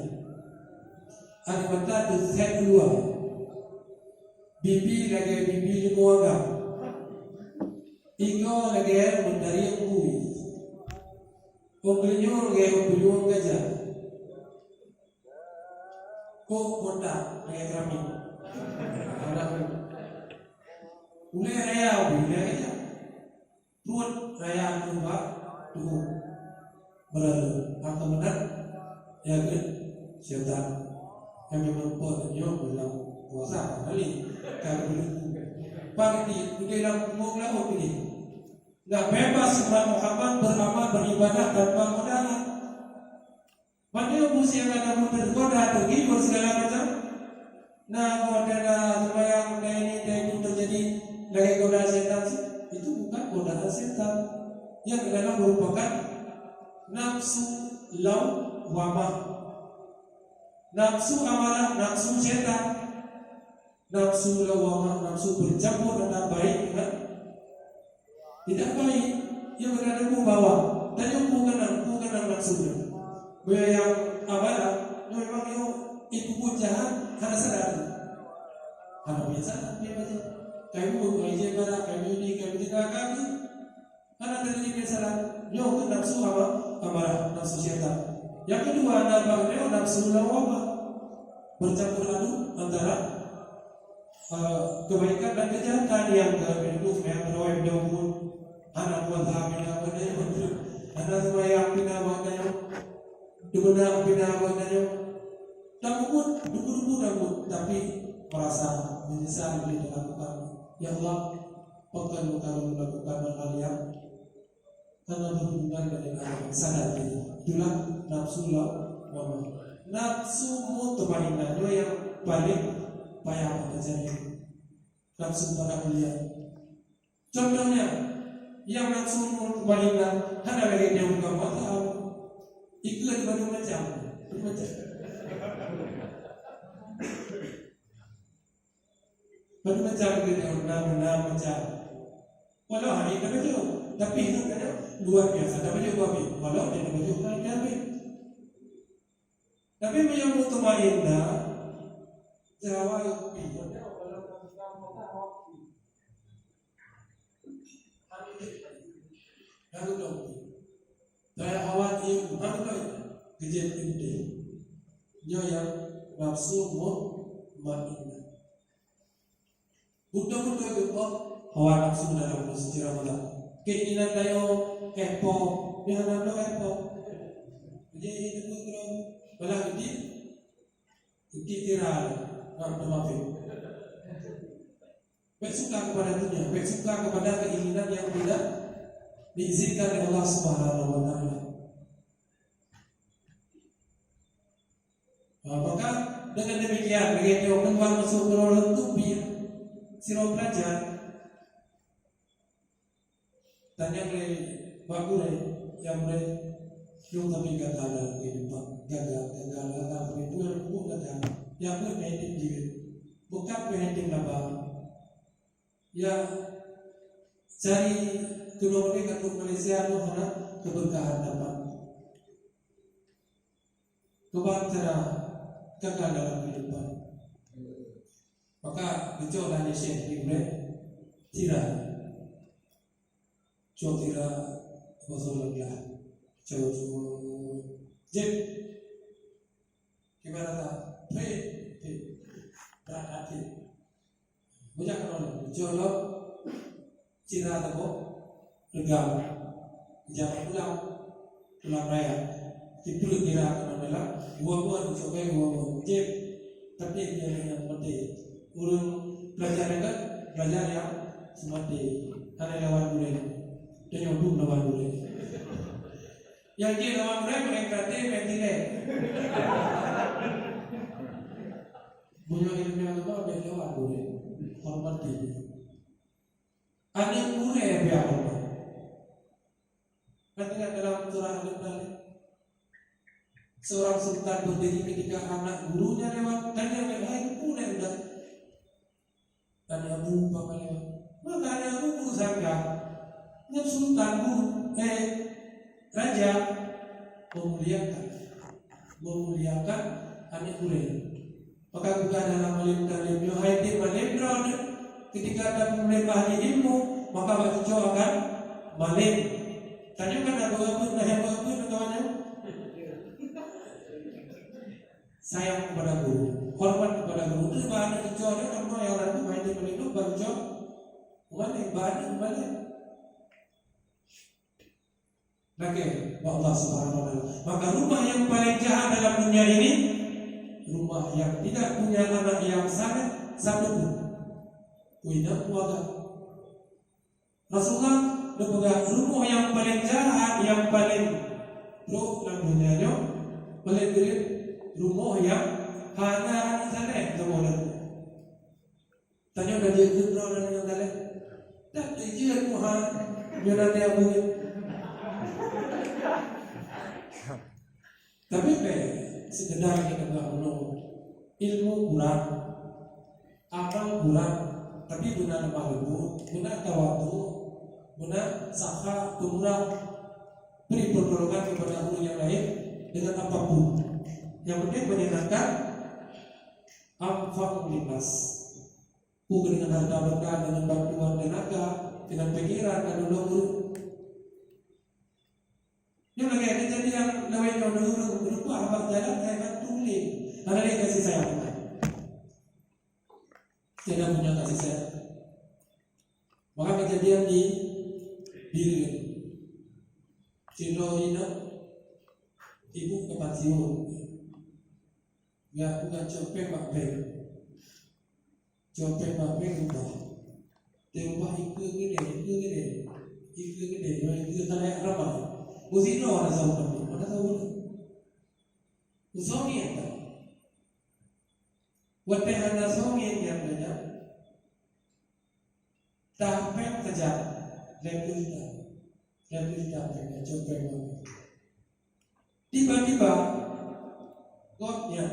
Ada kata tersehat keluar. Bibi lagi muaga. Iko lagi mencari yang bui. Pembelinya lagi pembelian gajah. Kok kota lagi kami. Anak mulai raya aja. Tuan raya tuh tuh. Berlalu, atau benar, ya kan? Syaitan kami membuat yang dalam puasa kali kami pagi di dalam mengulang ini, nggak bebas umat Muhammad beramal beribadah tanpa modal. Banyak musuh yang ada tergoda tergibur segala macam. Nah, modal sembahyang ini terjadi lagi godaan setan itu bukan godaan setan yang adalah merupakan nafsu lawamah, nafsu amarah, nafsu syaitan, nafsu lawamah, nafsu bercampur antara baik dengan tidak baik yang berada membawa dan yang bukan nafsunya. Bila yang amarah, memang itu pun jahat, karena sadar, karena biasa dia baca, kamu mengajar pada kamu ini, kamu tidak kaki, karena terjadi kesalahan, nafsu amarah, nafsu syaitan. Yang kedua, nafsu lawamah, bercampur aduk antara kebaikan dan kejahatan. Yang itu yang berawal dahulu anak wadha pinawanya anak semaya pinawanya duguna pinawanya takut dugu takut tapi merasa menyesal bila melakukan. Ya Allah, kalau melakukan hal yang karena berhubungan dengan alam sadar itulah nafsu lawamah. Nafsu mutmainnah itu yang paling payah terjadi. Nafsu pada mulia. Contohnya, yang nafsu mutmainnah ada lagi yang bukan mahal. Iklan baru macam. Baru macam kita benar macam. Walau hari kita baju, tapi itu kan luar biasa. Tapi juga babi. Walau dia baju kan babi. Tapi yang mutmainnah Jawa itu lalu dong. Saya khawatir bukan kejadian ini. Dia yang nafsu mutmainnah. Buddha itu hawa nafsu dalam sejarah malam. Keinginan tayo kepo, dia nak kepo. Jadi itu malah itu tiral, maafin. Baik suka kepada dunia, baik suka kepada keinginan yang tidak diizinkan oleh Allah Subhanahu Wa Taala. Maka dengan demikian, begitu keluar masuk ke dalam tubuh siro pelajar, tanya oleh bakure yang boleh yung tapi gagal dalam kehidupan, gagal itu gagal. Yang bermain juga, bukan bermain apa. Ya cari keluarga untuk Malaysia itu karena keberkahan dapat. Kebancara gagal dalam kehidupan. Maka dicoba di sini boleh tidak, coba tidak bersolat. Coba jep gimana tak? Berarti banyak orang coba cira tak regam jangan pulang raya itu kira adalah gua coba gua jep tapi yang penting urun belajar yang semati ada lawan boleh dan nyobung lawan boleh. Yang dia lawan mereka berarti mentilai. Bunyi ilmiah itu ada lawan boleh hormat dia. Ada yang boleh biar hormat. Ketika dalam surah Al-Baqarah seorang sultan berdiri ketika anak gurunya lewat dan yang lain pun sudah ada Abu Bakar lewat. Maka ada Abu Guru Zaka yang sultan guru raja memuliakan anak murid. Maka juga dalam malim-kalim yuhaiti malim ketika ada memelipah ilmu maka baca akan malim. Tanya kan apa kawannya? Sayang kepada guru, hormat kepada guru. Itu bahan kecuali orang yang orang itu main malim baca malim bahan. Bagi Allah Subhanahu Wa Taala. Maka rumah yang paling jahat dalam dunia ini, rumah yang tidak punya anak yang saleh satu pun. Tidak kuat. Rasulullah berpegang rumah yang paling jahat, yang paling buruk dalam dunianya, paling buruk rumah yang hanya saleh semua. Tanya dah dia berdoa dan yang saleh. Tak dia Tuhan, dia nanti yang bunyi. Tapi sekedar kita bangun ilmu kurang, amal kurang, tapi guna lemah lembut, guna tawadu, guna saka, kurang, beri pertolongan kepada guru yang lain dengan apapun. Yang penting menyenangkan amfaq linas. Bukan dengan harta berkah, dengan bantuan tenaga, dengan pikiran dan dulu. Yang lagi kejadian lewat dulu berupa abang jalan saya kan tulis. Ada lagi kasih sayang. Tidak punya kasih sayang. Maka kejadian di diri Cino ini ibu ke pensiun. Ya bukan copet bapak. Copet bapak ubah. Ubah ikut gede. Itu tanah ramai. Usino ada tahu mana tahu. Usoni ada. Waktu anda songi yang banyak. Tak pernah kerja. Lepas pengen copet bapak. Tiba-tiba Godnya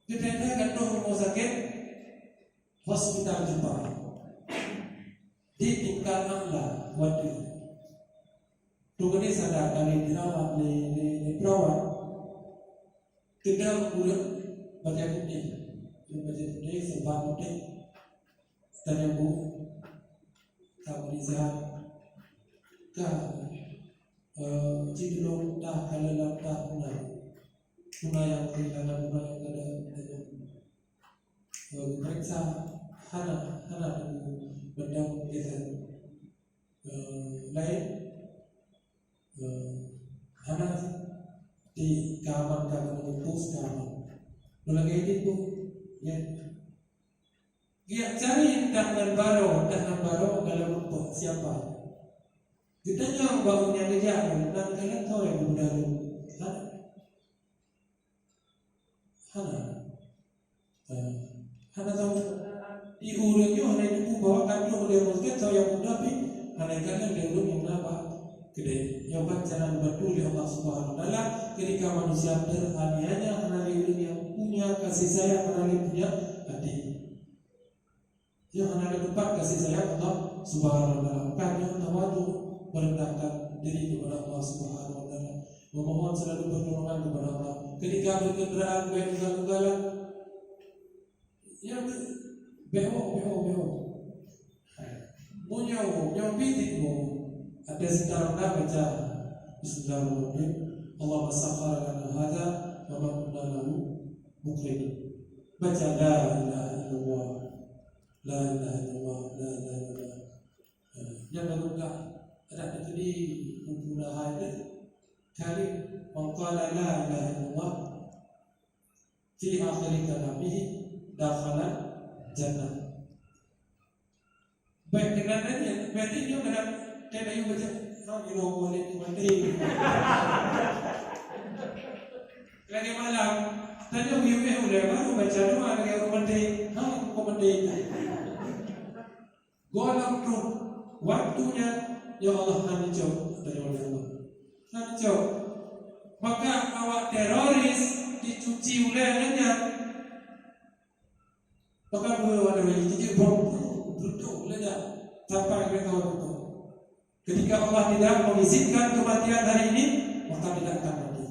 kita gantung rumah sakit hospital Jepang di tingkat Allah waktu tuh ini sadar kali dirawat di perawat tidak udah baca putih sebab putih tanya bu tak bisa cidulung tak kalau tak guna yang kehilangan guna yang ada periksa hana benda kita lain hana di kamar pus kamar lagi itu ya dia cari tangan baru dalam siapa kita yang bangunnya kejar dan kalian tahu yang mudah Hana tahu di urutnya hana itu bawa kandung oleh muslim tahu yang mudah tapi hana kalian dia yang apa gede yang jangan betul ya Allah Subhanahu Wa Taala ketika manusia teraniaya hana yang punya kasih sayang hana punya hati yang hana depan kasih sayang Allah Subhanahu Wa Taala karena tawadu merendahkan diri kepada Allah Subhanahu Wa Taala memohon selalu pertolongan kepada Allah ketika berkendaraan ugal-ugalan yang beho mau bidik mau ada sekarang dah baca Bismillahirrahmanirrahim Allah sakhara lana hadza wa ma kunna lahu muqrinin baca la ilaha illallah la ilaha illallah la ilaha illallah yang lalu ada tadi untuk ada kali mengqala la ilaha illallah fi akhir kalamihi dakhala jannah. Baik kenannya, berarti dia benar kena yang baca kami boleh menteri. Lagi malam, tadi udah baru baca doa lagi menteri, menteri. Golong tu waktunya ya Allah hancur dari Allah. Hancur. Maka awak teroris dicuci olehnya. Maka boleh ada yang jadi betul ledak sampai ke itu. Ketika Allah tidak mengizinkan kematian hari ini, maka tidak akan mati.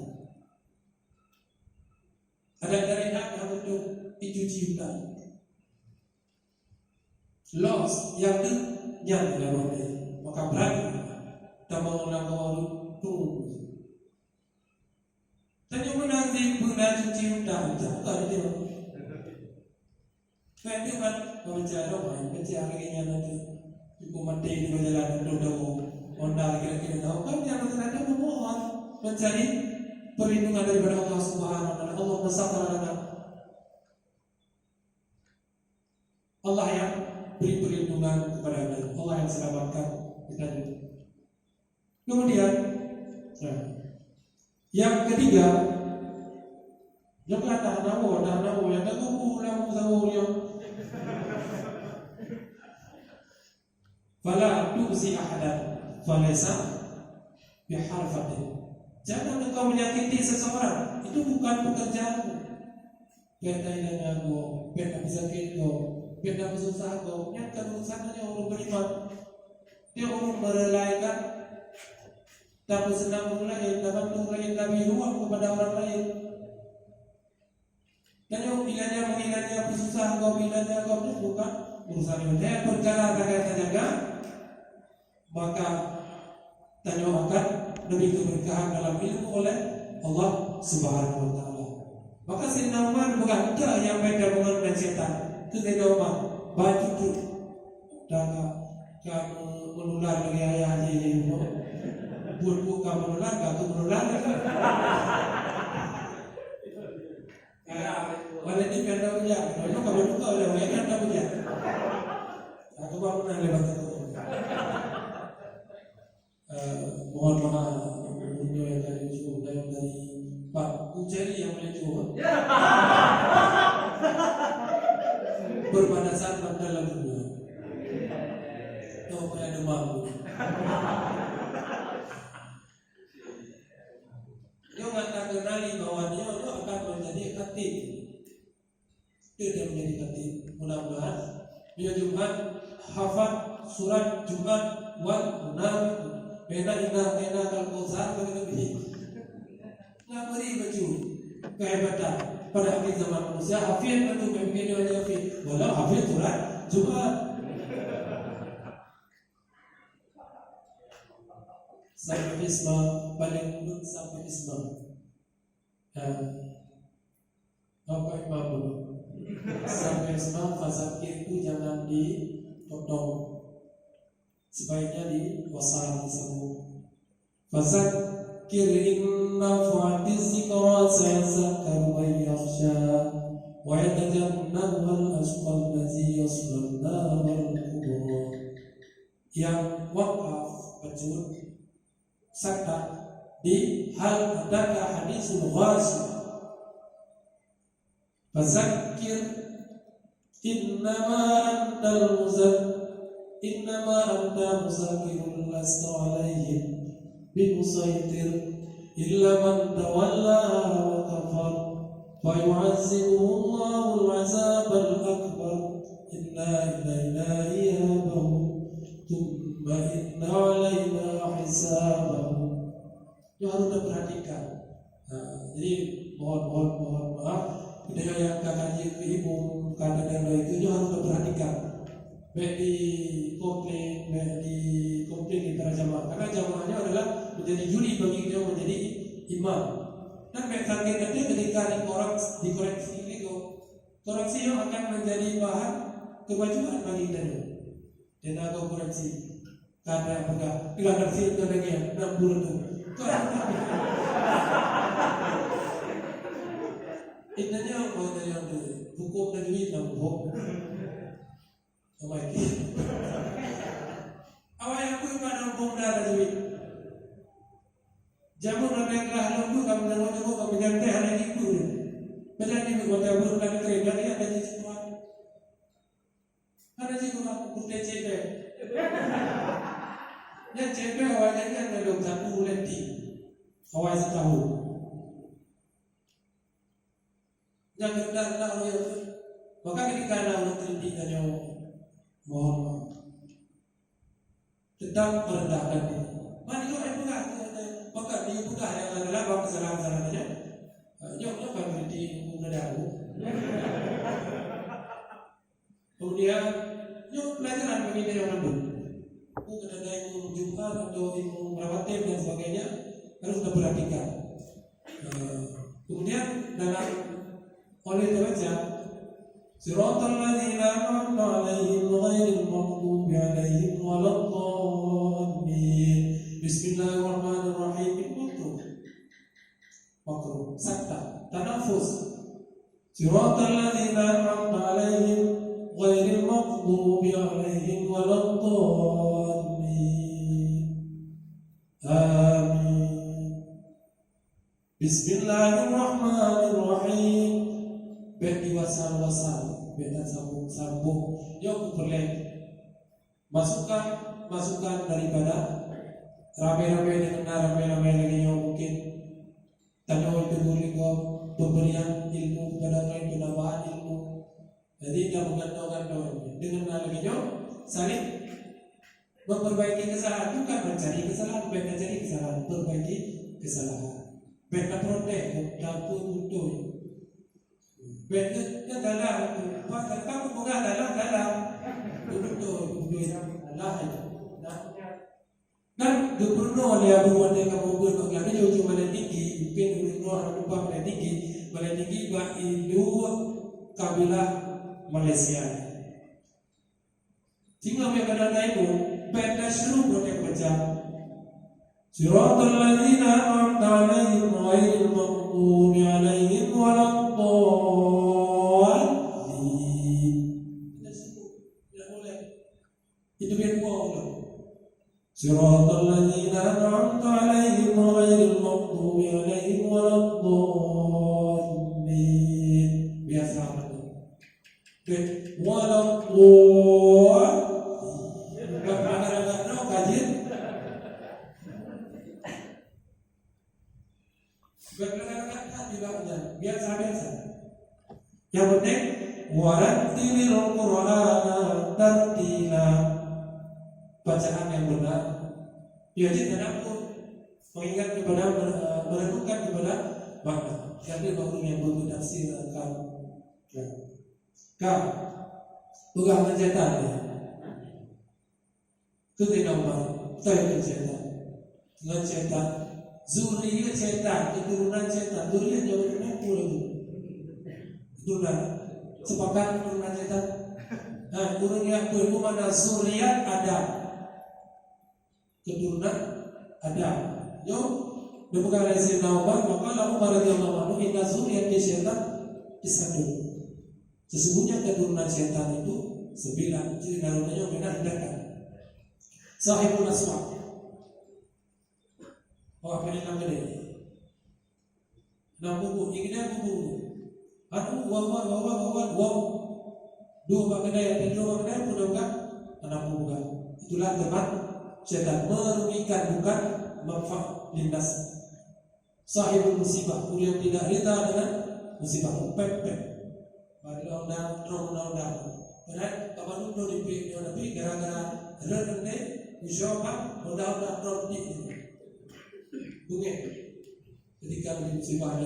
Ada dari hak yang betul dicuci utang. Loss yang tidak boleh, maka berani tak mengulang tu. Tanya menang di benda cuci utang, tak ada. Saya kan membicara main bicara lagi nanti ibu mati di perjalanan dodo onda kira-kira tahu kan yang nanti memohon mencari perlindungan daripada Allah Subhanahu Wa Taala. Allah bersabarlah Allah yang beri perlindungan kepada kita, Allah yang selamatkan kita. Kemudian yang ketiga yang kata nawo yang tak pulang sahurnya fala tu'zi ahadan falaysa biharfatin. Jangan engkau menyakiti seseorang, itu bukan pekerjaanmu. Beda dengan aku, beda bisa kita, beda susah kau. Yang kerusakannya orang beriman, dia orang merelaikan, tak senang lain, tak bantu lain, tapi ruang kepada orang lain. Dan yang bilanya mengingatnya susah kau, bilanya kau itu bukan urusan dia. Perkara kata jaga, maka tanya akan lebih keberkahan dalam ilmu oleh Allah Subhanahu wa taala. Maka Sayyidina Umar bukan yang beda dengan setan. Itu Sayyidina Umar baju tu dah kamu menular lagi ayah je buat kamu menular kamu menular. Wala di kanda punya, kalau kamu buka oleh orang kanda punya. Aku baru nak lewat itu. Mohon maaf, ini yang dari Jawa, dari Pak Ucari yang boleh Jawa. Berbatasan dalam dunia. Tahu ada malu. Dia akan kenali bahwa dia itu akan menjadi khatib. Dia menjadi khatib. Mudah-mudahan dia Jumat hafal surat Jumat wal Munafiqun. Beda ina kalau Kausar begitu begini. Nggak beri baju kehebatan pada akhir zaman manusia. Hafid itu begini aja hafid. Walau hafid surat Jumat. Sampai isma paling mudah sampai isma. Apa imam dulu? Sampai isma fasakir itu jangan dipotong. Sebaiknya diwasal disambung. Fasakir inna fa'atiz zikra sayazakkaru man yakhsha wa yatajannabu al-ashqa allazi yasla an-nar al-kubra. Yang wakaf bacun sakta di hal adakah hadisul ghasyi. Fazakir innama anta muzakirun lasta alaihim bimusaitir illa man tawalla wa kafar fayu'azzibuhu Allahu al-'azab al-akbar inna ilaina iyabahum thumma inna alaina hisabahum. Itu harus diperhatikan. Jadi mohon maaf dengan yang kakak ibu kata dan itu harus diperhatikan. Baik di komplain di para jamaah. Karena jamaahnya adalah menjadi juri bagi dia menjadi imam. Dan baik sakit itu ketika dikoreksi itu, koreksi yang akan menjadi bahan kemajuan bagi dia. Dan aku koreksi. Karena apa? Bila nafsi itu lagi 6 bulan tu. Intinya apa yang hukum dan duit dan hukum. Awak yang aku ibadah hukum dah duit. Jamu nak kelah lalu kamu jangan kamu nyantai hari itu. Macam ni buat apa pun nak kerja ni ada je semua. Ada je semua bukan cekek. Yang cekek awaknya ada 21 bulan ti. Awak setahu. Jangan dah awak. Maka ketika Allah terhenti tanya mohon tetap merendahkan diri. Mana orang yang bukan maka dia bukan yang adalah bahawa kesalahan-kesalahannya. Jawabnya kan berarti mengendahu. Kemudian pelajaran bagi dia yang mandul. Bukan ada ilmu Jumat atau ilmu rawatib dan sebagainya harus diperhatikan. Kemudian dalam oleh baca Siratal ladzina an'amta 'alaihim ghairil maghdubi 'alaihim waladdallin. Bismillahirrahmanirrahim. Makruh sakta tanafus. Siratal ladzina an'amta 'alaihim ghairil maghdubi 'alaihim waladdallin. Amin. Bismillahirrahmanirrahim. Beti wasal-wasal, beta sambung-sambung. Yuk aku perlek masukan daripada rame-rame lagi yang mungkin tanya itu boleh kau pemberian ilmu kepada orang, penambahan ilmu. Jadi tidak menggantungkan dengan lagi yang saling memperbaiki kesalahan, bukan mencari kesalahan, bukan mencari kesalahan, perbaiki kesalahan. Beta protek, dapur butuh. Benda dalam, kamu bukan dalam, duduk yang Allah itu. Dan gubernur dia buat dia kamu buat bagaimana dia cuma tinggi, mungkin gubernur lupa tinggi bah Indo kabilah Malaysia. Tinggal mereka itu beda seru buat yang baca. Siratal ladzina an'amta 'alaihim ghairil maghdubi 'alaihim waladdallin. Tidak boleh. Itu biar Allah. Siratal ladzina an'amta 'alaihim ghairil maghdubi 'alaihim waladdallin. Biasa itu. Waladdallin. Agak-agak kajian. Agak-agak dibaca. Biasa-biasa. Yang penting warattilil Qur'ana tartila. Bacaan yang benar. Ya jadi tadabbur, mengingat kepada merenungkan kepada makna. Jadi baru yang bertafsir akan. Kau bukan mencetak ya. Ketika saya mencetak zuriat cetak, keturunan cetak, zuriat jawabnya pulang. Keturunan sepakat keturunan cetak. Nah, turun yang kedua mana zuriat ada, keturunan ada. Yo, bukan dari sini Umar, maka lalu pada dia Umar itu inna zuriat cetak disatu. Sesungguhnya keturunan setan itu 9. Jadi namanya benar dekat. Sahibul Aswaq. Oh, apa yang namanya dia? Nah, buku, ini dia buku. Aduh, wow. Dua pakai daya pun bukan anak bukan. Itulah tempat setan merugikan bukan manfaat lindas. Sahibul musibah, yang tidak rita dengan musibah pepek. Baru dah. Berat, kapan itu di gara-gara rendah musyawarah, udah di bunyi. Ketika musibah ada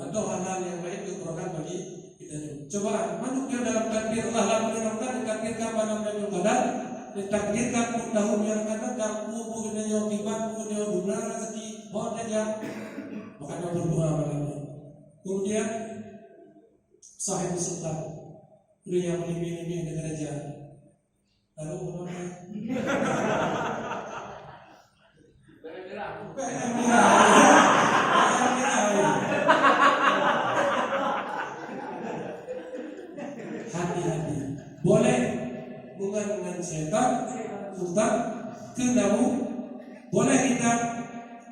atau hal-hal yang lain kekurangan bagi kita. Coba manusia dalam takdir Allah ditakdirkan pada Nabi Qadar, ditakdirkan tahun yang akan datang, bukan yang akibat, bukan yang benar rezeki, mohon saja. Makanya berdoa malamnya. Kemudian sahib sultan, beliau yang melibih-libih dengan kerajaan. Lalu apa? Hati-hati. Boleh bukan dengan setan, sultan, kendamu. Boleh kita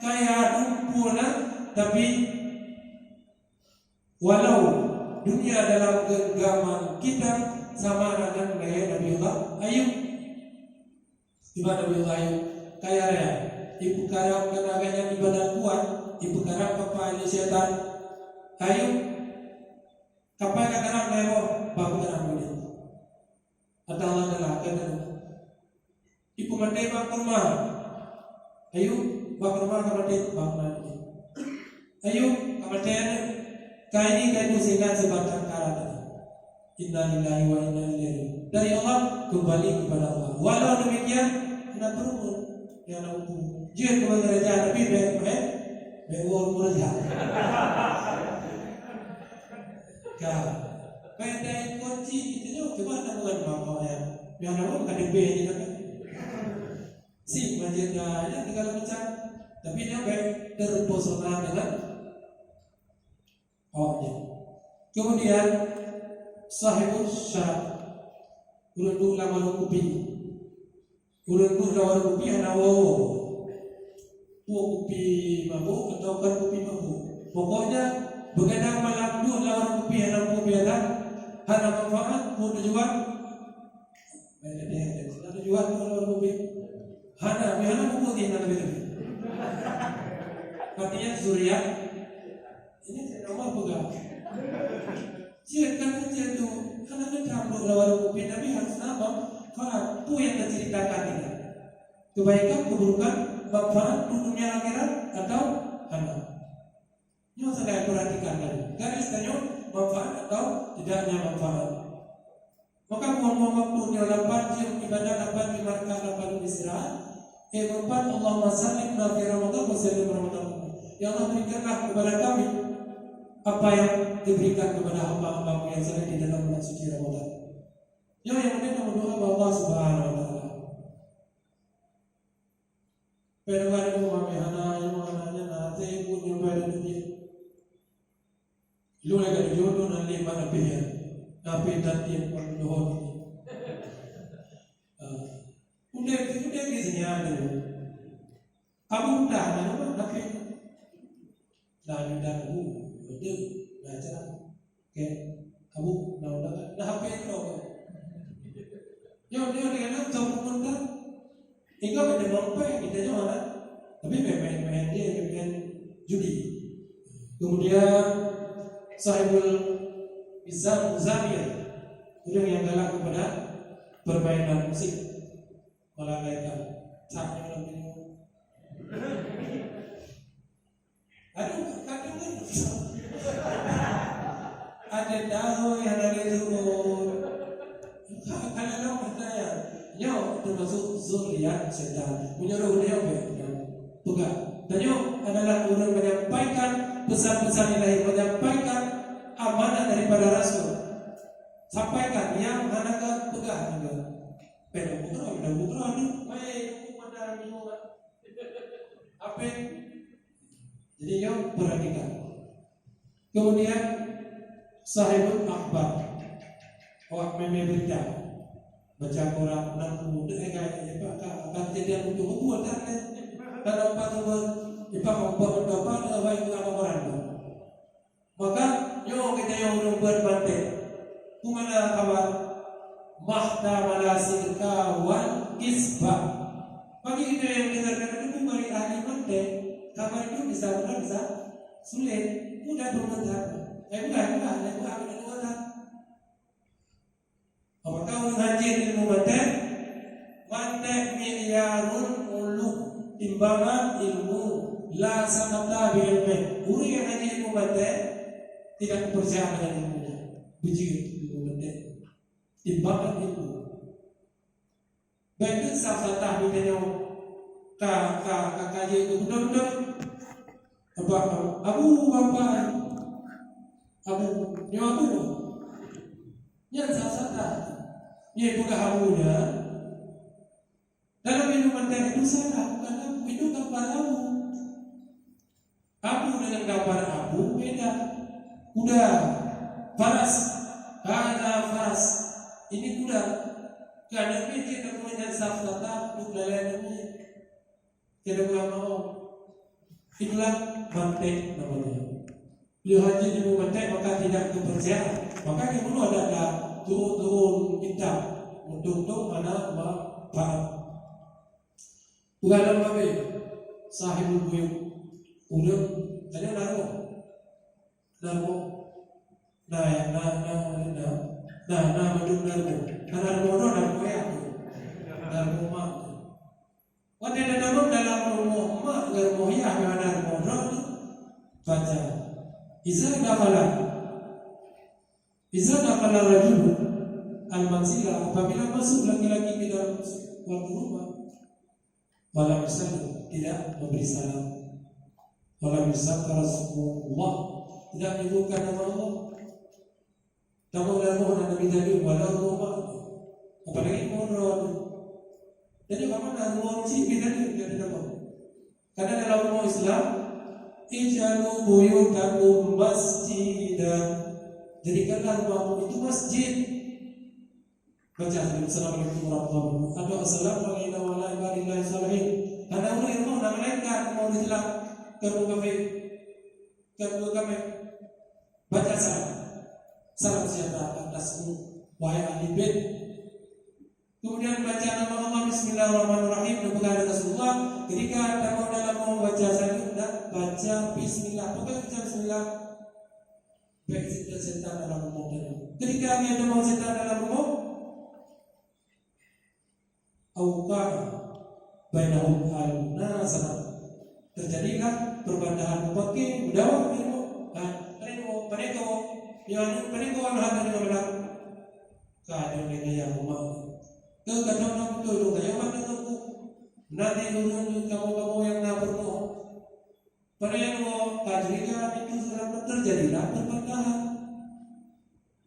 kaya sempurna, tapi walau dunia dalam genggaman kita sama dengan Nabi Allah Ayub. Ibadah Nabi Allah Ayub kaya raya. Ibu karang tenaganya ibadah kuat, ibu karang papanya setan. Ayub kapan karang lewo, bapak karang boleh. Atau Allah adalah kena. Ibu mati bak rumah. Ayub bak rumah kamati bak mati. Ayub kamati kaini kainu sehingga sebatang karata. Inna lillahi wa inna ilaihi. Dari Allah kembali kepada Allah. Walau demikian anda berumur yang nak hukum. Jika kepada kerajaan Nabi bewon kerja. Kau pendai kunci itu juga coba bukan bapak ya. Yang nak KDP ini kan. Si majidnya ya tinggal macam. Tapi dia terpesona dengan awaknya. Kemudian sahibul syarat urut lawan kopi anak kopi mabuk atau kan kopi mabuk. Pokoknya begadang malam dua lawan kopi anak hana manfaat pun tujuan. Ada tujuan lawan kopi. Hana putih nak lebih. Artinya zuriat ini nomor pegang. Jika itu karena kita lawan kopi tapi harus apa? Karena itu yang diceritakan ini. Kebaikan, keburukan, manfaat dunia akhirat atau anak. Yang saya perhatikan tadi. Garis tanya manfaat atau tidaknya manfaat. Maka buang-buang waktu di dalam ibadah, dapat di markas, dapat istirahat. keempat, Allahumma sallimna fi Ramadan wa sallim Ramadan. Ya Allah, berikanlah kepada kami apa yang diberikan kepada hamba-hamba yang sedang di dalam bulan suci Ramadan. Ya, yang penting berdoa kepada Allah Subhanahu wa taala. Perkara itu kami anak-anaknya nanti punya pada dunia. Lu lagi jodoh nanti mana pihak, tapi nanti yang berdoa ini. Udah kisahnya ada. Kamu udah nama tapi dah betul baca. Oke, kamu dah HP itu. Yo dia dengan jauh mentar. Ikaw ada berapa kita juga tapi main dia main judi. Kemudian sahibul Zamir, orang yang galak kepada permainan musik, melangaikan capnya dalam video. Aduh, kadang ada tahu yang ada itu. Kadang bertanya, nyo termasuk zuriat setan. Menyuruh dia bukan. Dan nyo adalah orang menyampaikan pesan-pesan ilahi, menyampaikan amanah daripada Rasul. Sampaikan yang anak pegang juga. Pegang putra ni, baik pada minum. Apa? Jadi yang perhatikan. Kemudian sahibul akhbar, awak berita, baca Quran 60 dekat akan jadi untuk buat kan? Kalau Ipak berdoa awak itu apa Quran? Maka yo kita yang berbante, kumana kawan mahda malasil kawan kisbah. Bagi kita yang dengarkan itu mari ahli mante, kabar itu bisa sulit, mudah bermentar. Bukan bermentar. Apakah mengaji ilmu mante mi'yarul ulum, timbangan ilmu. La samata bi ilmi. Guru yang ngaji ilmu mante tidak percaya dengan ilmunya. Biji ilmu mante. Timbangan ilmu. Baik samata bi ilmu. Kaji itu betul-betul. Abu nyawa yang samata. Ia bukan hamunya. Dalam ilmu mante itu salah, bukan aku. Itu gambar aku. Abu dengan gambar abu beda. Kuda, faras, ada faras. Ini kuda. Karena kita kemudian safata untuk lain ini. Tidak boleh mau. Itulah mantek namanya. Bila haji di mantek maka tidak kepercayaan. Maka dia perlu ada turun kita untuk mana paham. Bukan dalam apa? Sahibul buyut. Udah, tadi naruh, madung naruh ya, naruh mak. Waktu ada naruh dalam rumah mak, naruh ya, naruh baca. Iza dakala rajul al-manzila, apabila masuk laki-laki ke dalam suatu rumah, wala misalnya tidak memberi salam. Walau misalkan Rasulullah tidak menyebutkan nama Allah, nama Allah Nabi tadi walau Allah, apalagi mohon. Jadi mana mohon sih kita tidak nama. Karena dalam umum Islam, ijalu buyutakum masjidan. Jadikanlah rumahmu itu masjid. Baca Assalamualaikum warahmatullahi wabarakatuh. Assalamualaikum warahmatullahi wabarakatuh. Karena orang yang mau malaikat mau Islam. Kedua kami baca salam sejahtera atasmu wahai ahli bait. Kemudian baca nama Allah Bismillahirrahmanirrahim dan kepada Rasulullah. Ketika kamu dalam membaca salat baca Bismillah, bukan baca Bismillah. Baik setan dalam umum. Ketika ada mau setan dalam umum, auqa bainahum al-nasab. Terjadilah perbedaan pakai budaya mereka yang hanya dengan benar keadaan yang rumah. Kekacauan betul yang mana aku Nanti turun kamu-kamu yang tak berbohong. Pada yang mau kajrikan itu sudah terjadilah perpecahan.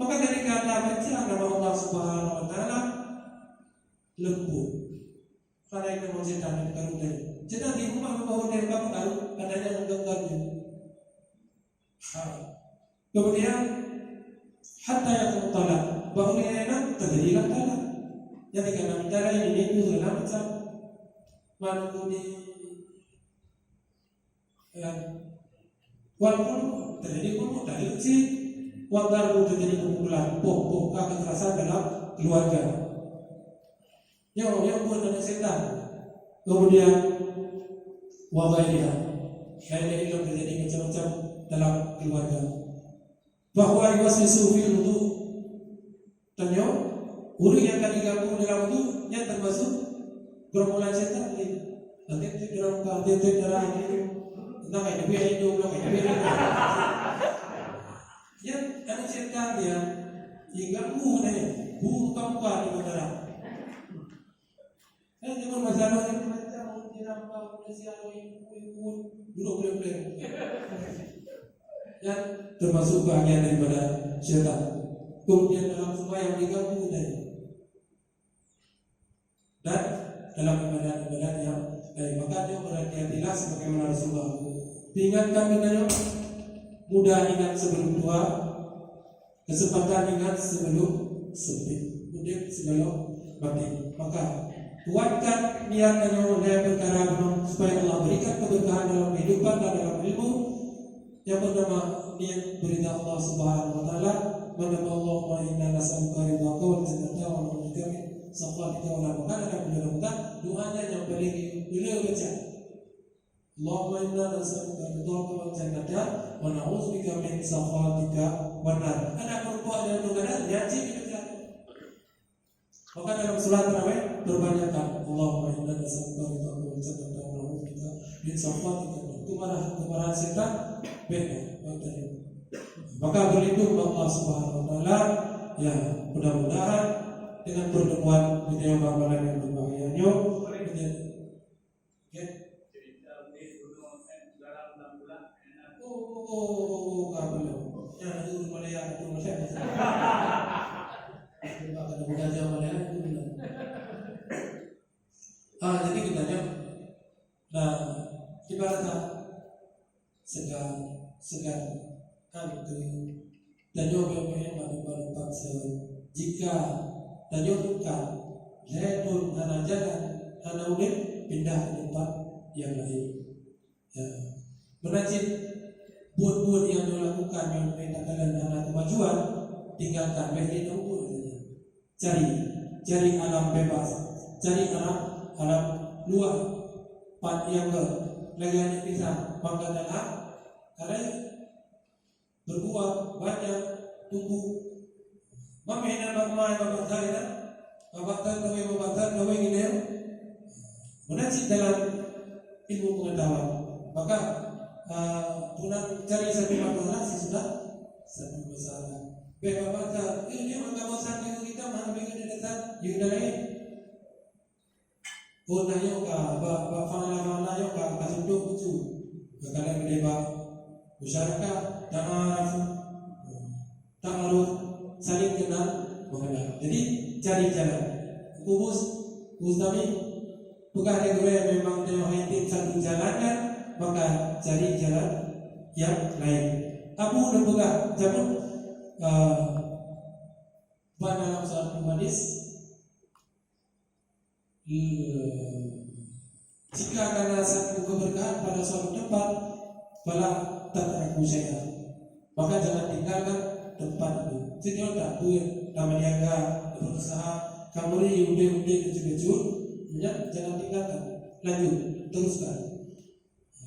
Maka dari kata pecah nama Allah Subhanahu Wa Taala lembut. Karena itu mau setan yang baru dari. Setan di rumah membawa dari kamu baru adanya mengganggu. Kemudian hatta yang talak baru enak terjadilah talak. Jadi karena bicara ini itu dalam macam manukuni walaupun terjadi pun dari kecil wajar pun terjadi pemukulan, pokok kekerasan dalam keluarga. Yang pun ada setan. Kemudian wabah ini kayak itu terjadi macam-macam dalam keluarga. Bahwa iwaswisu fil wudu tanyo urut yang akan digabung dalam wudu yang termasuk gerombolan setan ini. Nanti dalam kantin darah itu entah kayak dia itu kayak dia. Yang ada setan dia digabung dengan bukan di udara. Ini pun masalah yang macam dirangkap siapa yang belum. Dan termasuk bagian daripada syaitan. Kemudian dalam semua yang digabung dan dalam ibadat yang maka dia berhati-hatilah sebagaimana Rasulullah ingatkan kita mudah ingat sebelum tua, kesempatan ingat sebelum sempit, mudik sebelum mati. Maka kuatkan niat dan perkara supaya Allah berikan keberkahan dalam kehidupan dan dalam ilmu. Yang pertama niat berita Allah Subhanahu Wa Taala. Menama Allahumma inna nas'aluka ridhaka wal jannata wa na'udzubika min sakhatika wa nar. Maka ada mudah-mudahan doanya yang paling beliau baca. Allahumma inna nas'aluka ridhaka wal jannata wa na'udzubika min sakhatika wa nar. Ada perbuatan dan perkara wajib dibaca. Maka dalam salat tarawih perbanyakkan Allahumma inna nas'aluka ridhaka wal jannata wa na'udzubika min sakhatika. Kemarahan setan beda. Maka berlindung Allah Subhanahu Wa Taala. Ya, mudah-mudahan dengan pertemuan video gambaran yang berbahayanya. Ya, itu Malaya itu Malaya. Ada budaya Malaya itu. Jadi kita nah, ibaratnya segar itu dan yang baru paksa jika dan bukan ledun hana jalan hana unik pindah ke tempat yang lain. Ya. Menajib buat-buat yang dilakukan yang mendatangkan hana kemajuan tinggalkan bagi itu cari alam bebas, cari alam luar part yang lagi bisa mengadakan karena berbuah banyak tumbuh mamena bakma babatana babatan kami ini menajib dalam ilmu pengetahuan. Maka pulang cari satu masalah sudah satu masalah. Babatan ini maka bosan itu kita mana pengen datang di lain. Nayo ka ba nayo ka kasundok itu bakal gede ba masyarakat ta'aruf saling kenal mengenal. Jadi cari jalan kubus kami bukan ada yang memang dia mengintip satu jalannya, maka cari jalan yang lain. Aku udah buka jalan dalam suatu hadis. Jika karena satu keberkahan pada suatu tempat, bala tak aku saya, maka jangan tinggalkan tempat itu. Sejauh tak tuh namanya berusaha kamu ini udah kecil-kecil, jangan tinggalkan, lanjut teruskan.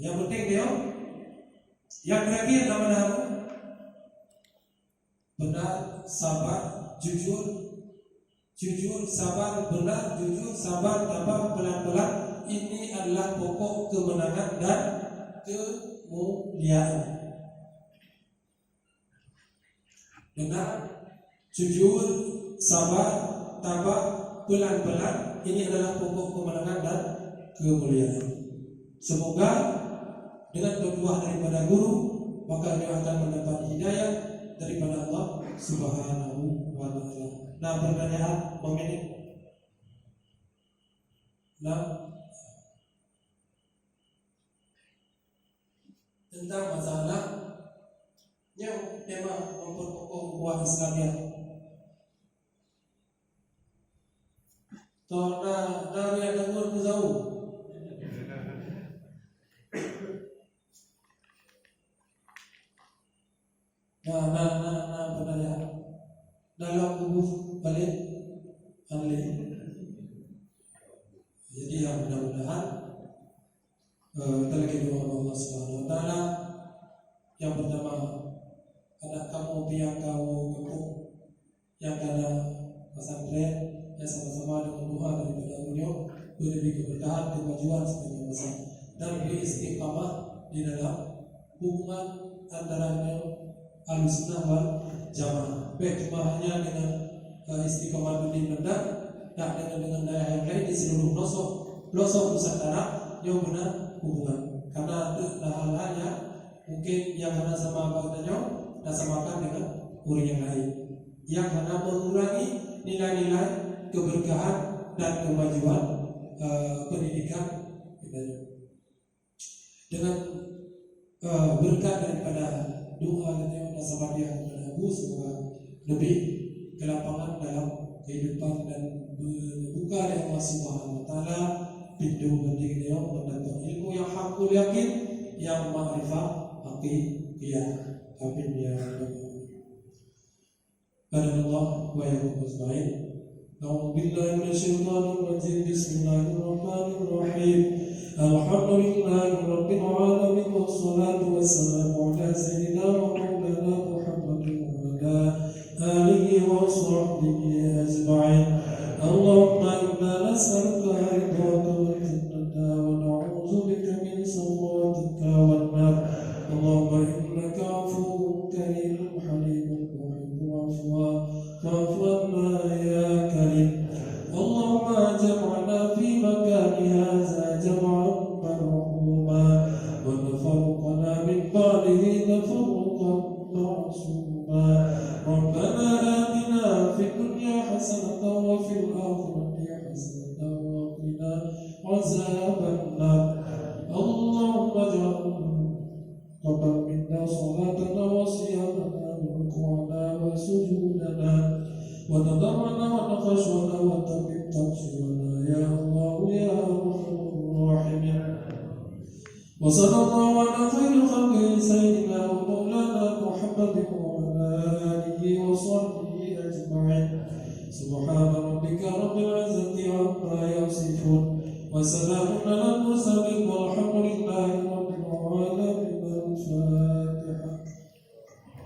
Yang penting dia, yang terakhir nama benar, sabar, jujur, sabar, benar, jujur, sabar, tabah, pelan-pelan. Ini adalah pokok kemenangan dan kemuliaan. Benar, jujur, sabar, tabah, pelan-pelan. Ini adalah pokok kemenangan dan kemuliaan. Semoga dengan berdoa daripada guru maka dia akan mendapat hidayah daripada Allah Subhanahu wa taala. Nah, pertanyaan memenik. Nah, tentang masalah yang tema memperkokoh ukhuwah Islamiyah. Karena dari yang dengar jauh. Nah, pertanyaan dalam tubuh balik ahli. Jadi yang mudah-mudahan terlebih doa Allah Subhanahu Wa Taala. Yang pertama, anak kamu yang kamu gemuk, yang ada pesantren, yang sama-sama dengan doa daripada beliau beri keberkahan, kemajuan sebagai masa dan beri istiqamah di dalam hubungan antara Ahlussunnah wal Jamaah. Baik cuma hanya dengan istiqamah di Medan, tak dengan daerah yang lain di seluruh pelosok Nusantara yang benar hubungan. Karena ada hal-hal yang mungkin yang hanya sama abangnya, dan samakan dengan orang yang lain, yang hanya mengurangi nilai-nilai keberkahan dan kemajuan pendidikan kita. Dengan berkat daripada doa dan sama dia kepada Abu, semoga lebih kelapangan dalam kehidupan dan buka dari Allah Subhanahu Wa Taala pintu bagi dia mendapat ilmu yang hakul yakin, yang ma'rifah hakikiyah. Amin ya rabbal alamin. Allah wa yakum ajmain. A'udzu billahi minasyaitonir rajim. Bismillahirrahmanirrahim. Alhamdulillahi rabbil alamin wassalatu wassalamu ala sayyidina wa maulana Muhammadin wa ala alihi wa sahbihi ajma'in. Allahumma inna nas'aluka ridhaka wal jannata wa na'udzu bika min sakhatika wan nar. Allahumma innaka 'afuwwun karimun halimun tuhibbul 'afwa fa'fu 'anna ya karim. Allahumma jam'na fi makani hadza jam'an marhuma wa tafarraqna min ba'dihi tafarruqan ma'suma. Rabbana atina fid dunya hasanatan wa fil akhirati hasanatan wa qina azaban nar. Allahumma taqabbal minna salatana wa siyamana wa ruk'ana wa sujudana wa tadarrana wa khashwana wa tabi'at tafsirana ya Allah ya Arhamar Rahimin. Wa sallallahu ala khairil khalqi sayyidina wa maulana Muhammadin wa ala alihi wa sahbihi ajma'in. Subhana rabbika rabbil izzati amma yasifun wa salamun alal mursalin walhamdulillahi rabbil alamin. Al-Fatihah.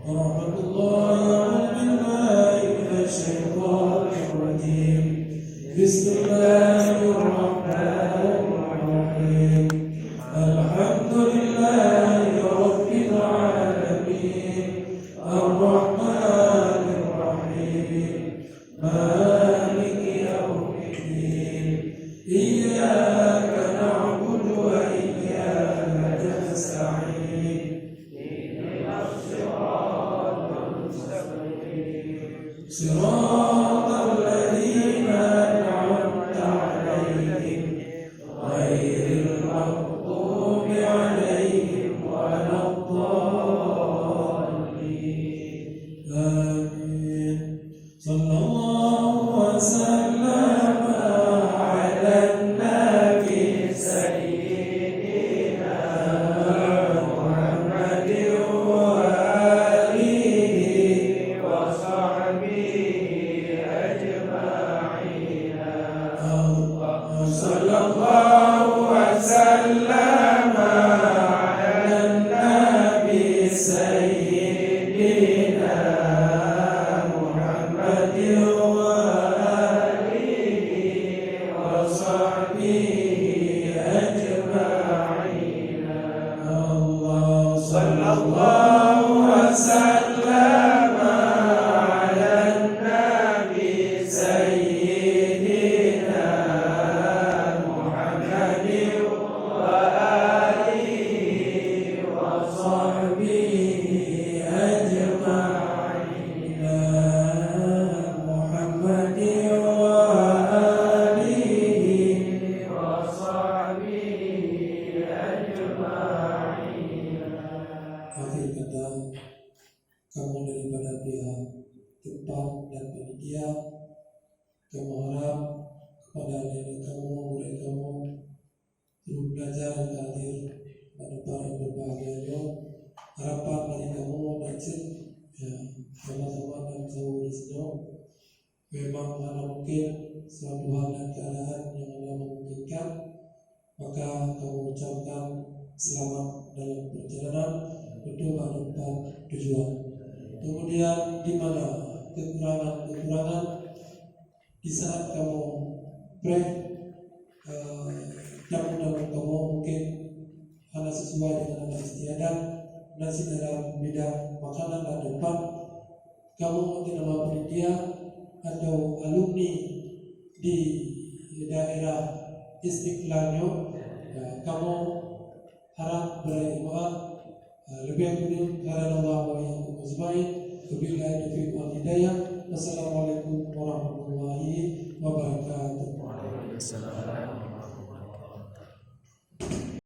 Rahmatullahi billahi minasyaitonir rajim. Bismillahirrahmanirrahim. Alhamdulillahi rabbil alamin. Ar-Rahmanir Rahim. Maliki yaumiddin. Iyyaka na'budu wa iyyaka nasta'in. صراط الذين أنعمت عليهم غير المغضوب عليهم ولا الضالين. آمين. صلى الله وسلم على النبي سيدنا محمد صلى الله وسلم على النبي سيدنا محمد kamu daripada pihak tempat dan panitia. Kamu harap kepada adik kamu, murid kamu terus belajar dan hadir pada para berbahagia. Harapan dari kamu dan ya, teman-teman dan kamu di sini memang mana mungkin suatu hal dan keadaan yang Anda memungkinkan, maka kamu ucapkan selamat dalam perjalanan untuk menemukan tujuan. Kemudian di mana kekurangan-kekurangan di saat kamu pray, tamu-tamu kamu mungkin hanya sesuai dengan anda istiadat nasi dalam bidang makanan dan tempat, kamu tidak mampu dia atau alumni di daerah Istiqlalnya, kamu harap berdoa lebih dulu karena Allah yang Wabillahi taufiq wal hidayah. Wassalamualaikum warahmatullahi wabarakatuh.